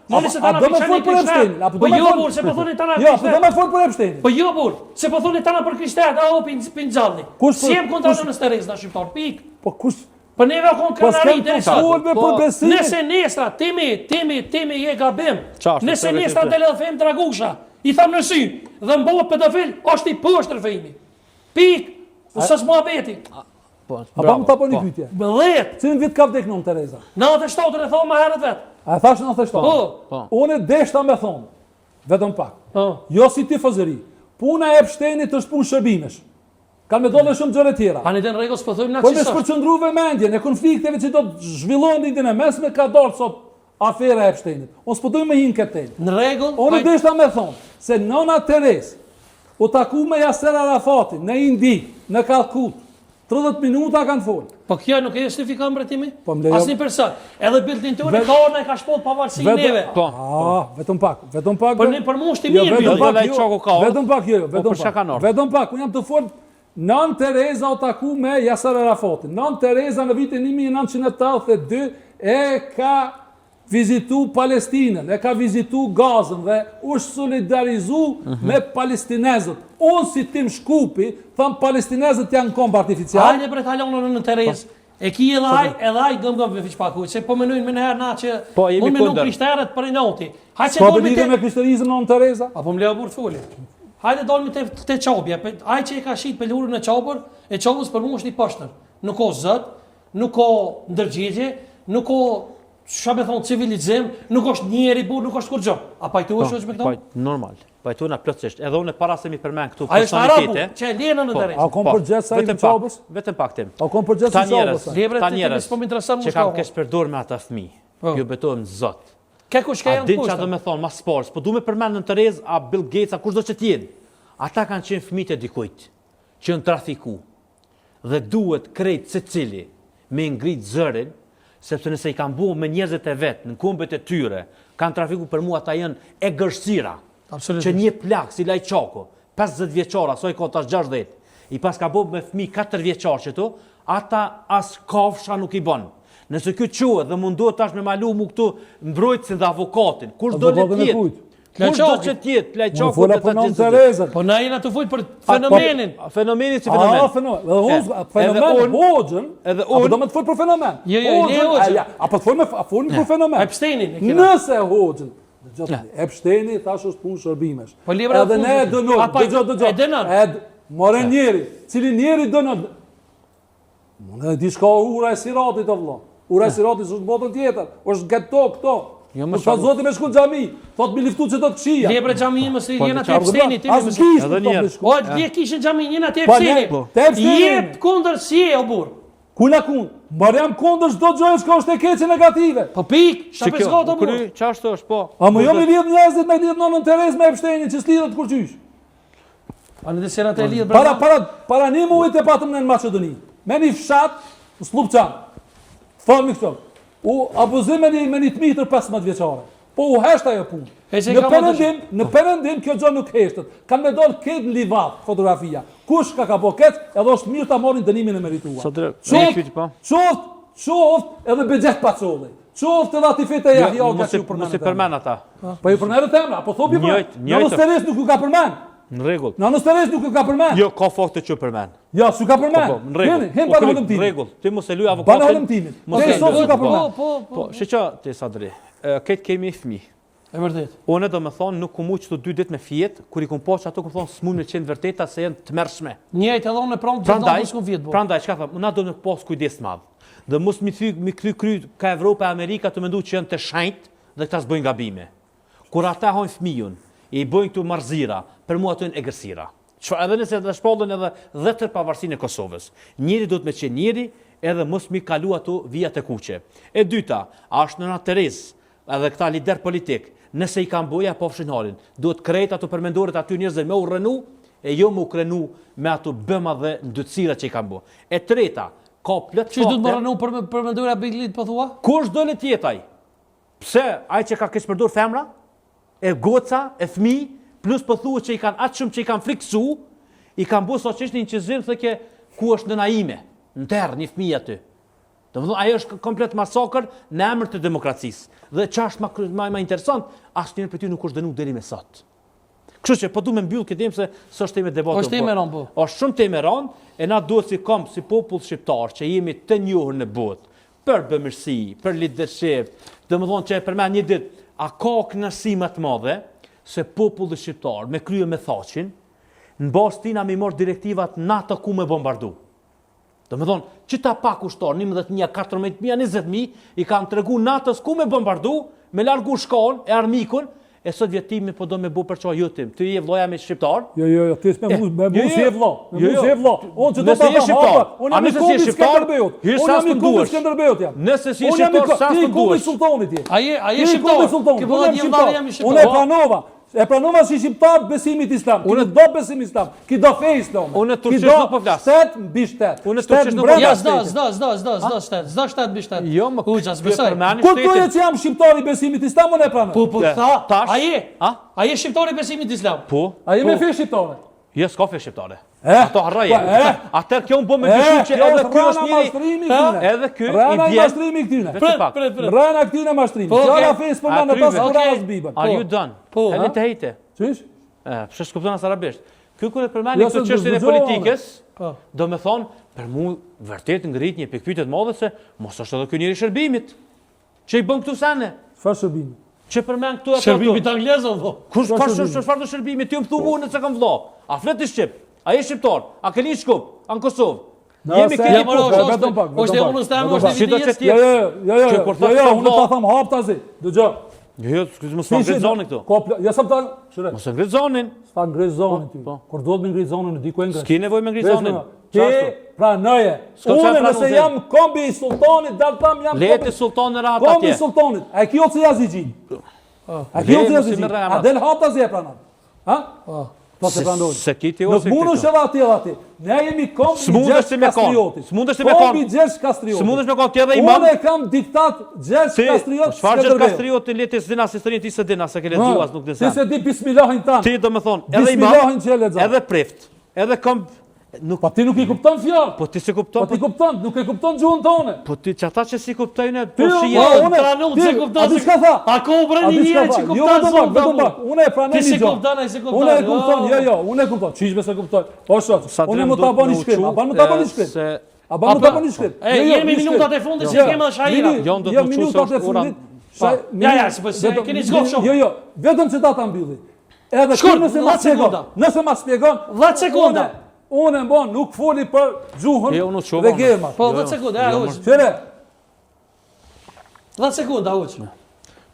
Nëse se tana për Krishterët. Po jo burr, se po thoni tana. Jo, po do më fol për Epsteinin. Po jo burr, se po thoni tana për Krishterët, a hopin pinxhalli. Si jem kontratën e Teres na shqiptar pik. Po kush? Po neve kon kanari interesant. Nëse nesra timi je gabim. Nëse nesra del fem dragusha, i tham në sy, dhe mbohet pedofil, është i poshtër fejmi. Pik. Ose s'mohabeti. Po, bravo. Apo po një pyetje. Bëllet. Cilin vit ka vdek nën Tereza? 97 e thon më herët vet. A thash 97? Po. Unë deshta me thon. Vetëm pak. Po. Jo si tifozëri. Puna e Epsteinit është punë shërbimesh. Kanë me dole shumë gjëra tjera. Pani den rregull s'po thojmë na po me shpërqendruve mendjen e konflikteve që do të zhvillohen ditën e mesme ka dalë sot afera e Epsteinit. Unë s'po dojmë hin këtë. Në rregull. Unë deshta me thon se nona Teres u taku me Yasser Arafatin në Indi, në Kalkut. 30 minuta kanë folë. Po kjo nuk e justifikon mbretimi? Po asnjë person. Edhe bildin tonë korna e ka shpall pavarësinë neve. Po. Vetëm pak. Për mua është i mirë. Vetëm pak jo. Vetëm pak. Unë jam të fol. Nën Tereza u taku me Yasser Arafatin. Nën Tereza në vitin 1982 e ka vizitu Palestinën, e ka vizitu Gazën dhe u solidarizu me palestinezët. Unë si Tim Shkupi, thëmë palestinezët janë komb artificial. Hajde bre talonën në Terezë. E ki edhe aj gëm me fiqpaku, se po menojnë me nëherë na që unë menu krishterët për i noti. S'po bëllite me krishterizëm në Tereza? Apo më leo burë të foli. Hajde dolmi të qabja, aj që e ka shit pelurën e qabër, e qabës për mu është i pashtër. Nuk o zët, nuk o ndërgjigje, nuk o me thonë civilizim, nuk është njeri burë, nuk është kur gjë. A pajtu është me këto? Normal, pajtu na plotësisht. Edhe unë para se mi përmend këtu personalitete. Ai është arabu, që e lena në Terezë. A kom përgjegjës sa i qabës? Vetëm pak tim. A kom përgjegjës sa i qabës? Ta njerëz, po më intereson më që kanë kesh përdor me ata fëmijë. Ju betohem Zot. Kë kush ka janë kushte? A din çfarë do të thonë mas sports, po duhet të përmend në Terezë a Bill Gates a kushdo që të jenë. Ata kanë qenë fëmijë të dikujt që janë trafiku. Dhe duhet krejt secili me ngrit zërin, sepse nëse i kanë buë me njerëzit e vetë, në kombet e tyre, kanë trafiku për mua ata janë e gërsira, që një plak, si Lajçako, 50 vjeqara, soj ka tash 60, i pas ka buë me fëmi 4 vjeqar që tu, ata as kafsha nuk i bon. Nëse kjo quhet dhe mundohet tash me malu mu këtu mbrojtësin dhe avokatin, kush do le tjetë? Kush do që tjetë, Lajçako dhe ta gjithë. Po na jena të fujt për fenomenin. Fenomenin si fenomen. Fenomen hoxhën, apo do me të fujt për fenomen. Apo të fujt për fenomen. Epsteinin. Nëse hoxhën, Epsteini tash është punë shërbimesh. Edhe ne e dënojmë. More njeri, cili njeri dënon. Në di shka ura e Siratit o vëlla. Ura e Siratit është botën tjetër, është gëto këto. Po sa zoti me shku xhami, thot mi liftu që do të këshia. Lepre xhami më se jena te Epsteini ti më. Edhe një herë. O dje kishin xhami jena te Epsteini. Jep kundër si e o burr. Kula kund. Marjam kundër çdo gjë që është e keqe negative. Po pik, sa pesgot o burr. Çfarë është po? A më jo mi lidh njerëzit me lidh nonën Terezë me Epsteinin që s'lidhet kur qysh. A në desera të lidh brenda. Para një muajit e patëm në Maqedoni. Me një fshat, në Slupçan. Thonë këto. U abuzim me një të mitër 15 vjeqare. Po u heshtë ajo punë. Në perëndim kjo gjë nuk heshtët. Kanë me dollë këtë në livat, fotografia. Kush ka po këtë, edhe është mirë ta marrin dënimin e merituar. Qoft edhe begjet pacolli. Qoft edhe ati fete e Jahja ka që ju përmen ata. Po ju përmenë të emra, po thopi përmen. Në Teres nuk ju ka përmen. Në rregull. Në Teres nuk ju ka përmen. Jo, ka fakte që përmen. Ja, s'u ka përmen. Në rregull. Hen pa në holëm timin. Në rregull. Ti mos e luaj avokatin. Pa në holëm timin. Te sot s'u ka përmen. Po, sheqa ti Sadri. Këtë kemi fëmijë. E vërtet. Unë do të thonë nuk kum çdo 2 ditë me fjet, kur i kum poç ato kum thonë s'mund me qenë vërteta se janë të mërshme. Njëjtë edhe unë pranë çdo ditë s'kum vjet. Prandaj çka them, na do të pas kujdes të madh. Dhe mos mi kry ka Evropa e Amerika të mendu që janë të shenjtë dhe këta s'bëjnë gabime. Kur ata hojnë fëmijën, i bëjnë këtu marzira, për mua ato janë egërsira. Edhe nëse të shpallën edhe 10 pavarësinë e Kosovës. Njëri do të me qenë njëri, edhe mos mi kalu ato vijat e kuqe. E dyta, është nëna Terezë, edhe këta lider politik, nëse i kanë boja po fshin halin, duhet krejt ato përmendoret aty njerëzve me u rënu, e jo me u krenu me ato bëma dhe ndëtsira që i kanë bo. E treta, ka plot fakte. Çi do të rënu përmendoria Biglit po thua? Kush do le të jetaj? Pse ai që ka kesh përdor femra, e goca, e fëmijë, plus po thuhet që i kanë atë shumë që i kanë friksu, i kanë bërë sot çështën që zën thëke ku është nëna ime, në terr një fëmijë aty. Domethënë ajo është komplet masakër në emër të demokracisë. Dhe ç'është më interesant, asnjëri prej ty nuk është dënuar deri më sot. Kështu që po du me mbyll këtë temë se s'është temë debate. Është temë rënd po. Është shumë temë rënd e na duhet si popull shqiptar që jemi të njohur në botë për bëmirësi, për leadership. Domethënë që e përmend një ditë, a ka kënaqësi më të madhe se populli shqiptar me krye me thaqin, në bazë tina me marr direktivat natë ku me bombardu. Domethënë, që ta pa kushtor 11.000, 14.000, 20.000 i kanë tregu natës ku me bombardu, me largu shkallën e armikun. E sot vjetimi po do me bu për çfarë jotim. Ty je vllaja me shqiptar? Jo, ti me mu si e vlla. Me mu si e vlla. Unë që do ta ta shqiptar. Unë jam i kombit Skënderbeut. Unë jam i kombit Skënderbeut jam. Nëse si je shqiptar, sa të duhesh. Sultanit je. Ai je shqiptar. Ke vëlla një vllai jam i shqiptar. Unë e pranova. E pranova si shqiptar besimit islam. Unë do besim islam. Ki do fe islam. Unë turqisht nuk po flas. Shtet mbi shtet. Unë turqisht nuk po flas. Zda shtet. Zda shtet mbi shtet. Jo, më kuças besoj. Kur doje që jam shqiptar i besimit islam, unë e pranoj. Po tha. Ai je shqiptar i besimit islam. Po. Ai me fe shqiptare. Jo, s'ka fe shqiptare. Ato harroje. Atëherë kjo un bë me dyshim që edhe ky është njëri. Edhe ky i Rana bie. mashtrimi këtyne. Rana këtyne mashtrimi. Fjala fesë po më pas Kur'anit Bibën. Are you done? Po. Edhe të hejte. Çish? Pse s'kupton as arabisht. Ky kur e përmendni këtë çështjen e politikës, do me thonë, për mua vërtet ngrit një pikpyetje të madhe se mos është edhe ky njeri shërbimit. Që i bën këtu sene? Çfarë shërbimi? Që përmend këtu ato. Shërbimit anglez apo? Kush çfarë do shërbimi? Ti më thu mua se kam vëlla. A flet ti shqip? Ai është shqiptar. A ke lind shkup? An Kosovë. Jemi këtu vetëm pak. Është unë stem, është vetë. Jo, unë ta them hap tazi. Dëgjoj. Jo, mos më ngrit zonin këtu. Ja sa ta, shire. Mos ngrit zonin. Sta ngrit zonin ti. Kur do të më ngrit zonin, di ku e ngrit. S'ke nevojë me ngrit zonin. Ti pranoje. Unë nëse jam kombi i sultanit, dal tam jam. Leti sultanin rahat atje. Kombi i sultanit. A kjo që jazigjin? A kjo që jazigjin? A del hap tazi e pranon? Ha? Po të pranoj. Se kiti ose këtu. Nuk mundesh edhe aty. Ne jemi kombi i Gjergj Kastriotit. S'mundesh me kon. Kombi i Gjergj Kastriotit. S'mundesh me kon ti edhe imam. Unë kam diktat Gjergj Kastriot. Çfarë Gjergj Kastrioti leti s'din as historinë ti s'din as e ke lexuar as nuk din sa. Ti se di bismillahin tan. Ti do të thon, edhe imam, edhe prift, edhe kom nuk po ti nuk i kupton fjalë. Po ti se kupton. Po ti kupton, nuk e kupton gjuhën tonë. Po ti çata që si kuptojnë, po shihet. Unë pranoj se kupton. A di çka tha? A ka brenda një që kupton? Unë e pranoj. Ti se kupton ai se kupton. Unë e kupton, jo, unë e kupton. Çish me se kuptoj. Po shoh, unë më ta bëni shkrim, a bën më ta bëni shkrim? A bën më ta bëni shkrim? Jemi minutat e fundit që kemi shajira. Jo, do të minutat e fundit. Ja, se keni zgjodhur shumë. Jo, vetëm se ta mbylli. Edhe kur nëse ma shpjegon. Nëse ma shpjegon 10 sekonda. Unë mbon nuk foli për gjuhën dhe gemat. Po 10 sekunda, hoç. Çere. 10 sekunda, hoç.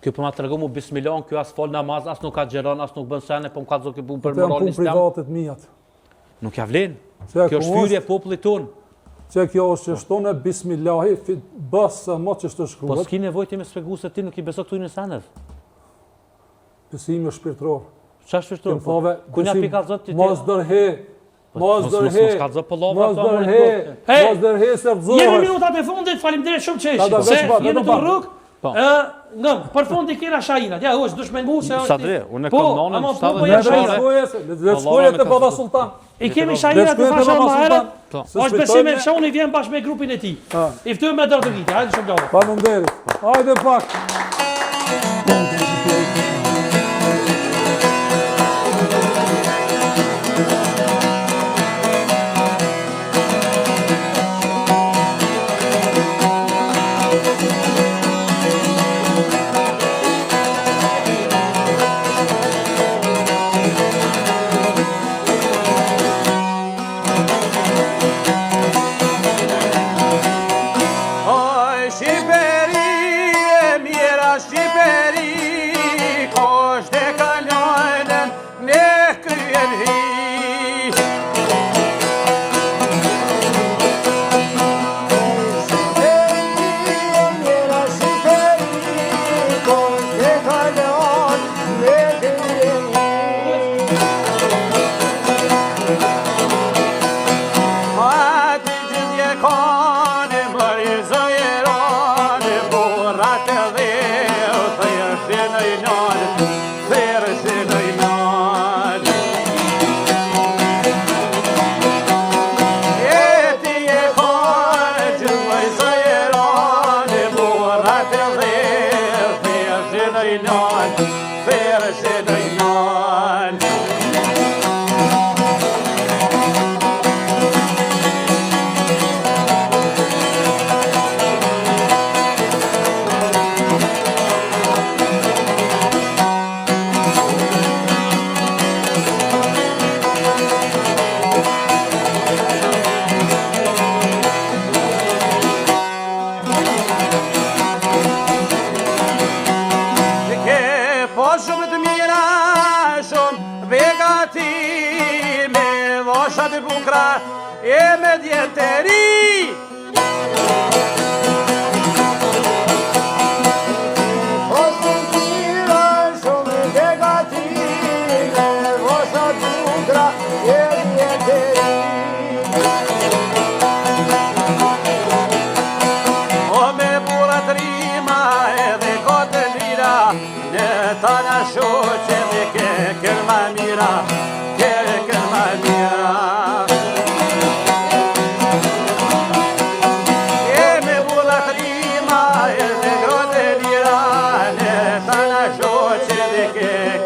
Ky po ma tregon mu bismillah, ky as fol namaz, as nuk ka xheron, as nuk bën sene, po më ka zonë punë për moralin islam. Privatet mijat. Nuk ja vlen. Kjo është hyrje e popullit ton. Që kjo është shtonë bismillahi, bas më që të shkruhet. Po s'ki nevojë ti me shpjegoj se ti nuk i beson këtu në sanet. Besimi shpirtëror. Çfarë shpirtëror? Ku na pika zot ti? Mos dorhe. Mos dorhe. Mos dorhe se vzohet. Jemi minutat e fundit, faleminderit shumë çesh. Se jemi në rrugë. Ngëm, për fundi kena shajirat. Ja, hoç, dush me ngu se është. Sadre, unë kam nonën 70 Le shkojë te baba sultan. I kemi shajirat të fashë më herët. Është besim e shoni vjen bashkë me grupin e tij. I ftoj me dorë të viti. Hajde shumë bravo. Faleminderit. Hajde pak. nëjnon, ferëshe nëjnon. Shumë të mira, shumë begati, me voshat e bukra e me djeteri. Shumë të mira, shumë begati, me voshat e bukra e djeteri. O me burat rima edhe kote lira, në ta në shoqe dhe kërma mira, kërma mira. E me bullat rima e dhe grote lira, në ta në shoqe dhe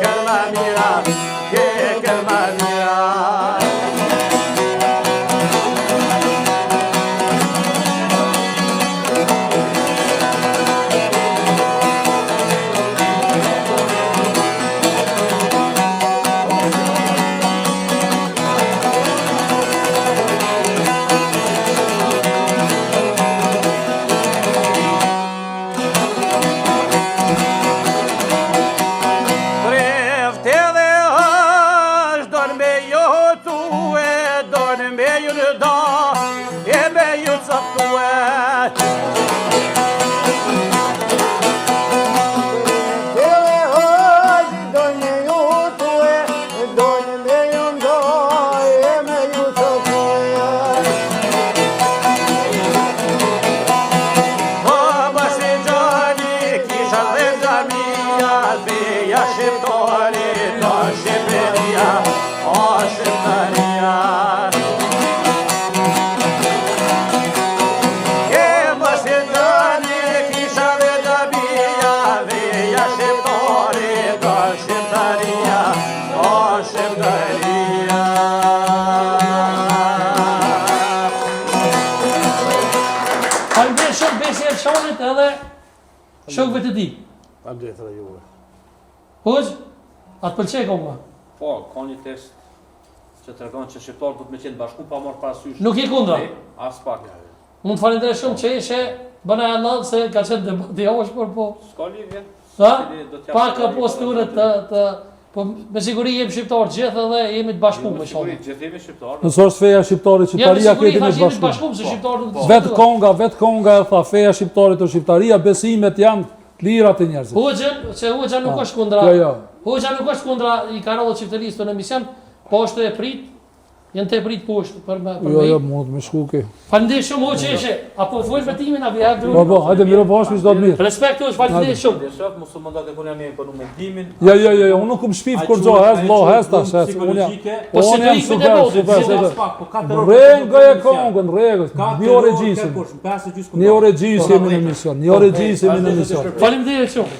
kërma mira, kërma mira. Edhe shokëve të ti. Faleminderit edhe juve. Hoxh, atë pëlqej konga? Po, ka një test që tregon që shqiptarët do të me qenë bashku pa marrë parasysh. Nuk i kundra? As pak. Mund të falenderoj shumë që ishe bëna e nëllë se ka qenë debati hoxh, po. S'ka lidhje. Pa ka posturë të po me siguri jemi shqiptarë gjithë dhe jemi të bashku me shumë. Me siguri gjithë jemi shqiptarë. Nësë është feja shqiptarit, Shqiptaria këtë jemi të bashku. Vetë konga e tha feja shqiptarit o Shqiptaria, besimet janë të lira të njerëzit. Hoxha nuk është kundra. Hoxha nuk është kundra i kanallit qytetarist në emision, po është e prit. Janë të prit poshtë për me. Jo, mund me shku ke. Faleminderit shumë hoxh ishe. Apo fol për timin a vjen drejt. Po, hajde mirë bashkë do të mirë. Respekt hoxh, faleminderit shumë. Shoh mos u mundat e punë mirë për mendimin. Jo, unë nuk kum shpif kur gjo, hes tash, unë. Po si të ikë super. Rregull e kongën, rregull. Një orë gjysmë. Një orë gjysmë jemi në emision. Një orë gjysmë jemi në emision. Faleminderit shumë.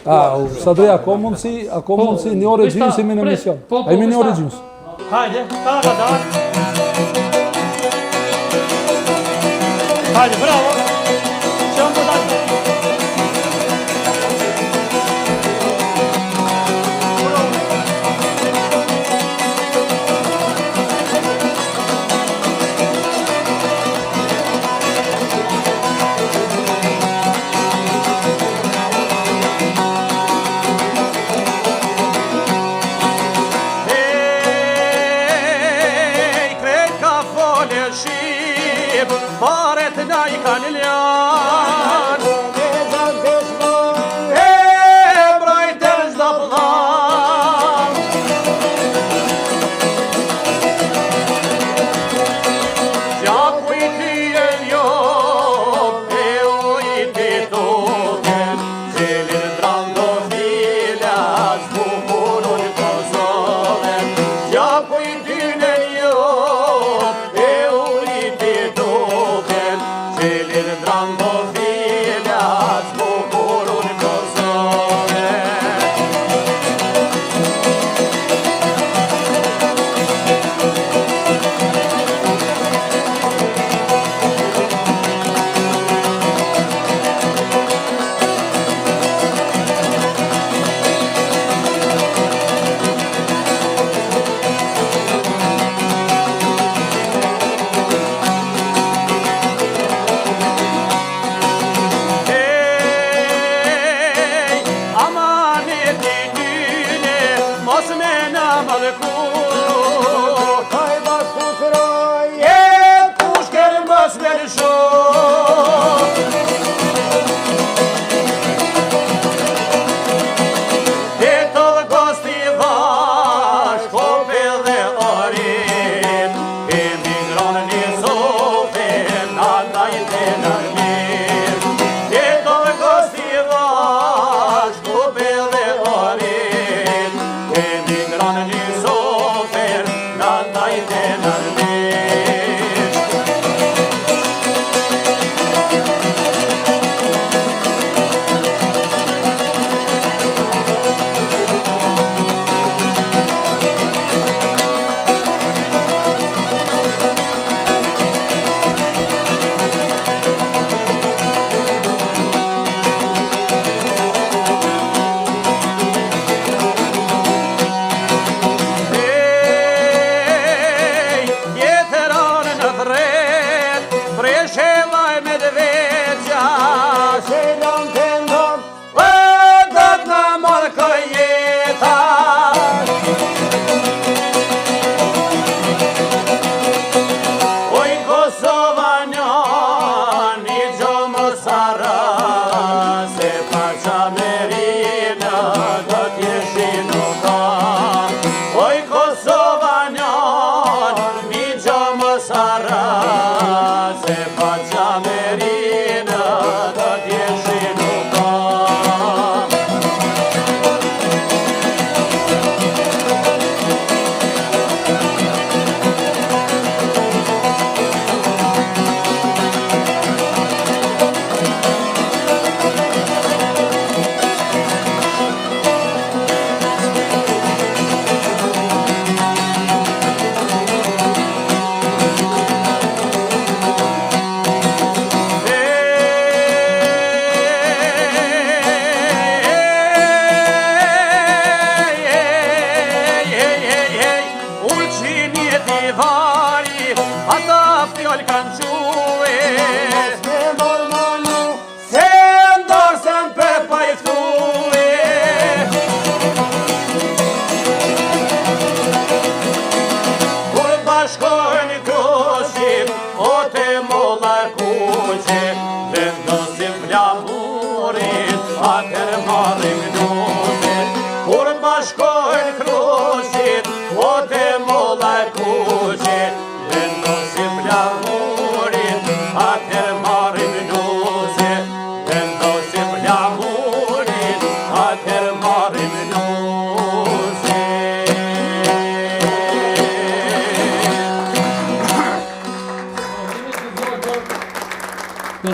Sadria, ka mundsi një orë gjysmë jemi në emision. Jemi një orë gjysmë. Hajde, Hajde, bravo! Shumë të dajtë! Baret na I kanë ljanë E brojtër zdo pëllam Gjaku I ty e ljop E u I ty token Qelin drando fila Zbukurur të zoven Gjaku I ty e ljop E u I ty token Qelin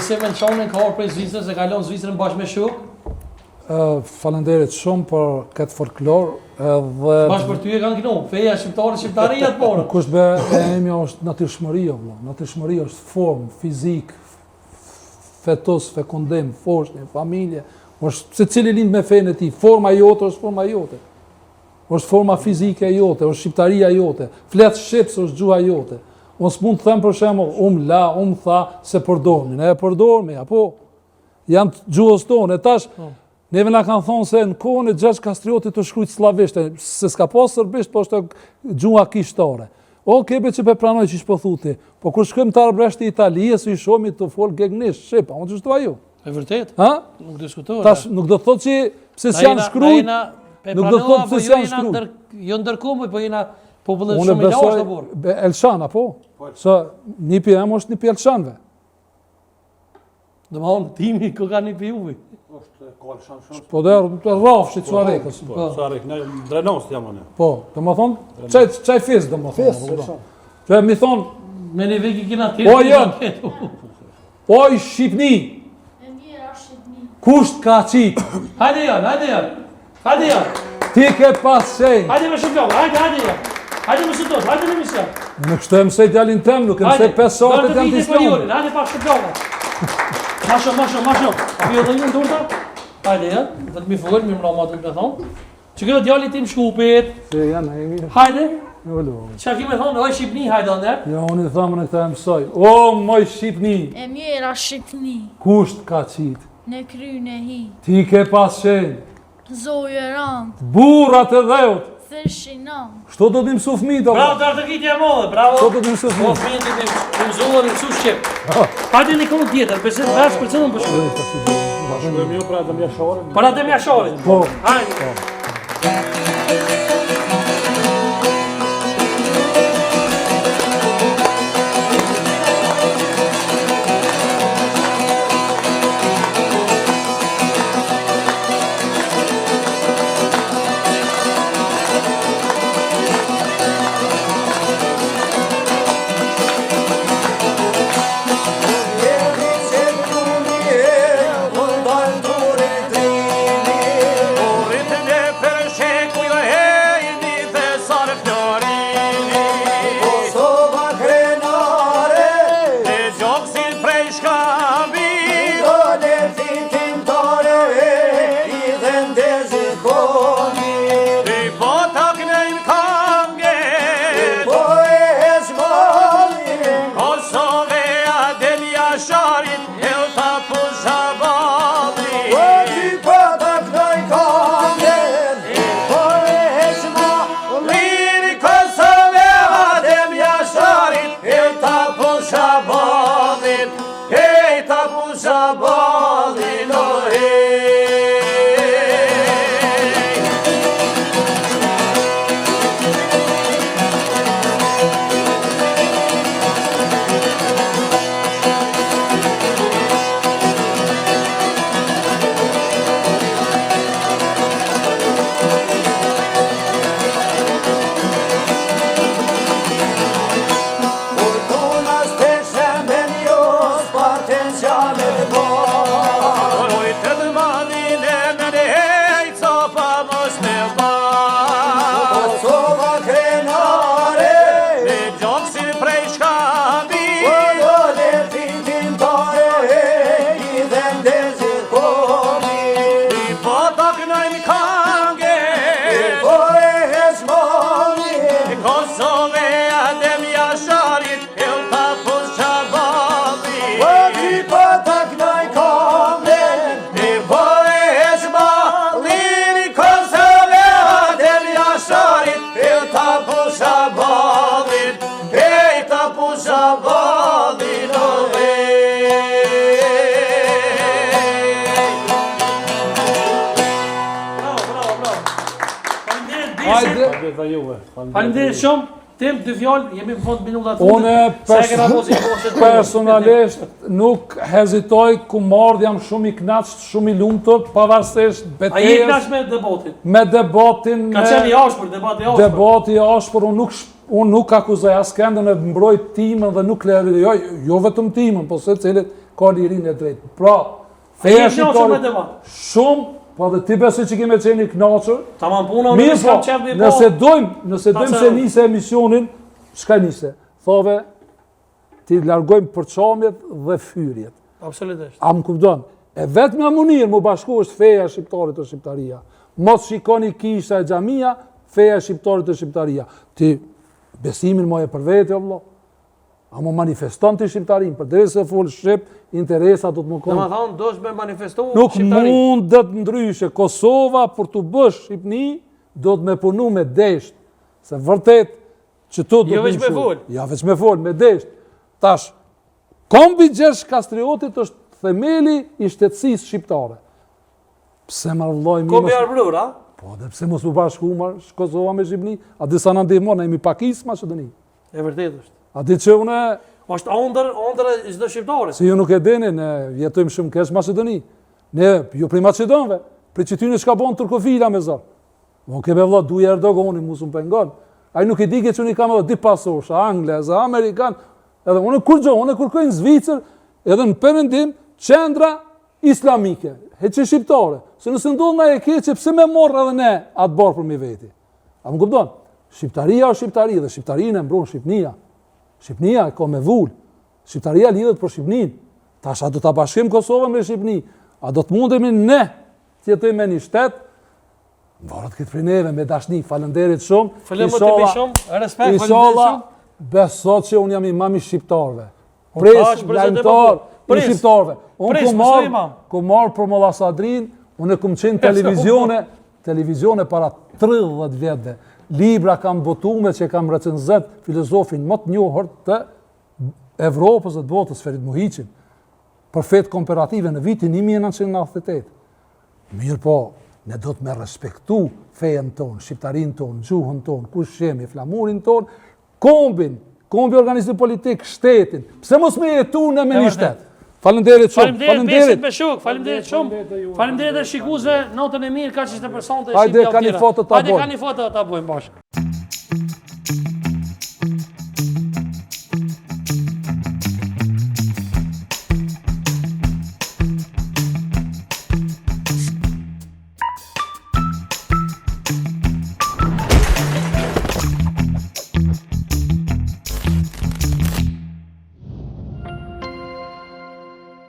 Se me në qonin ka orë prej Zvicrës e kalon Zvicrën bashkë me shuk? Falenderit shumë për këtë folklor edhe... Bashkë për ty e kanë kinu, feja shqiptare, shqiptaria të porë. Kusht be e emja është natyrshmëria, natyrshmëria është formë, fizik, fetus, fekundim, foshni, familje, është se cili lind me fejnë e ti, forma jote është forma jote, është forma fizike jote, është shqiptaria jote, fletë shqips është gjuha jote. Unë s'mund të them për shembull, tha se përdormi, ne e përdormi, apo janë gjuhës tonë, e tash, neve na kanë thonë se në kohën e Gjergj Kastriotit të shkrujt slavisht, se s'ka pas sërbisht, po është gjuha kishtare. O, kebe që pe pranoj që shpo thuti, po kur shkojmë të arbreshti Italijë, si shomi të folë gegnisht, shqipa, unë që shtua ju. E vërtet, ha? Nuk diskutohet. Tash, nuk do të thotë që pse s'janë shkrujt, nuk do të thotë pse s'janë shkrujt. Jo ndërkombë, po jena popullë shumë i lashtë të burë. Unë besoj Elshana, po? Se nipi em është nipi Elshanve. Dhe ma unë timi, kë ka nipi juvi? është ka Elshan shumë. Po dhe rafshit Suarekës. Po, Suarek, ne drenos të jamë ne. Po, të më thonë, qaj fis dhe më thonë. Që mi thonë, me një veki kina të o jënë, oj Shqipni, kusht ka qitë. Hajde janë. Ti ke pas shenjë. Hajde me shëpjallë, hajde janë. Hajde me sëtos, hajde me misja. Në kështë e mësej djalin tem, nuk e mësej 5 satet janë të islamë. Hajde pak shëpjallë. Ma shumë. Apo dhe një ndurta? Hajde janë, dhe të mi full, mi mra ma të me thonë. Që këtë djali tim shkupit. Se janë, e mirë. Hajde. Jolo. Qa ki me thonë, oj Shqipni, hajde ander. Ja, unë i thamë në këta e mësoj. O, moj Shqipni. E mjera Shqipni. Kusht ka qitë. Në kryne hi. Ti ke pas shenjë. Zojë rand. Burrat e dheut. Se shinon. Shto do të mësu fëmijët apo? Bravo, Tartëkitja e modhe, bravo. Shto do të mësu Po, fëmijët. fëmijët të mësuar në mësu shqip. Hajde një kohë tjetër, përse të bash për cëllën për shumë. Shkojmë jo pra të mjashorin. Para të mjashorit. Po. Hajde. Faleminderit shumë. Tem dy fjalë, jemi në fund minutat Unë personalisht nuk hezitoj ku jam shumë i kënaqur, shumë i lumtur, pavarësisht betejës. A je i kënaqur me debatin? Me debatin. Ka qenë i ashpër, debati i ashpër. Debati i ashpër, unë nuk akuzoj askëndën e mbroj timën dhe nuk jo vetëm timën, po secilit ka lirinë e drejtë. Pra, feja shqiptare shumë. Po dhe ti besoj që kemi qenë i kënaqur. Tamam puna unë s'kam qef me po. Nëse dojmë se nise emisionin, s'ka nise. Thove, ti largojmë përçamjet dhe fyrjet. Absolutisht. A më kupton? E vetëm munir më bashku është feja shqiptare të shqiptaria. Mos shikoni kisha e xhamia, feja shqiptare të shqiptaria. Ti besimin më e për vete, vëlla. A më manifeston të shqiptarin, për dhe se full shqip, interesa do të më konë. Në më thonë, do shme manifestu nuk shqiptarin. Nuk mund dhe të ndryshe. Kosova, për të bësh Shqipni, do të me punu me desht. Se vërtet, që tu do të jo veç me full. Ja, veç me full, me desht. Tash, kombi Gjergj Kastriotit është themeli i shtetësisë shqiptare. Pse më vëlloj mi... Kombi Arbrur, a? Po, dhe pse mos më bashku Kosova me Shqipni, a disa në ndihmon, ne jemi pakis Maqedoni. E vërtet është. A di që une... është ondër e çdo shqiptare. Si ju nuk e dini, ne jetojmë shumë kesh Maqedoni. Ne, jo prej Maqedonve, prej që ty në shka bon turkofila me zërë. Mo kebe vla, duja Erdogani, musë më pengon. A i nuk i dike që unë i kam edhe di pasosha, Angleza, Amerikan, edhe unë kërkojnë Zvicër, edhe në përmendim, qendra islamike, heqe shqiptare. Se nëse ndodhë nga e keqe, pse me morë edhe ne atë barë për mi veti. A më kupton? Shqiptaria o Shqiptari, dhe Shqiptarinë e mbron Shqipnia. Shqipnia ka me vull. Shqiptaria lidhet për Shqipnin. Tash, a do të bashkim Kosovën me Shqipni? A do të mundemi ne të jetojmë me një shtet? Varet këtë prej neve me dashni, falenderit shumë. Falenderit shumë, respekt, falenderit shumë. Besot që unë jam imam i shqiptarve. Pres, lajmëtar i shqiptarve. Unë ku marë për Molla Sadrin, unë e kum qenë televizione para 30 vjetëve. libra kam botume që kam recenzet filozofin më të njohur të Evropës dhe të botës, Ferit Muhiqin, për fetë komparative në vitin 1998. Mirë po, ne do të me respektu fejen tonë, shqiptarin tonë, gjuhën tonë, kush jemi, flamurin tonë, kombi organizim politik, shtetin. Pse mos me jetu në me një shtet? Faleminderit shumë. Faleminderit Besit Beshuk, faleminderit shumë. Faleminderit dhe shikuesve, natën e mirë, kaq ishte për sonte. Hajde, ka një foto ta bojmë. Hajde, ka një foto ta bojmë bashkë.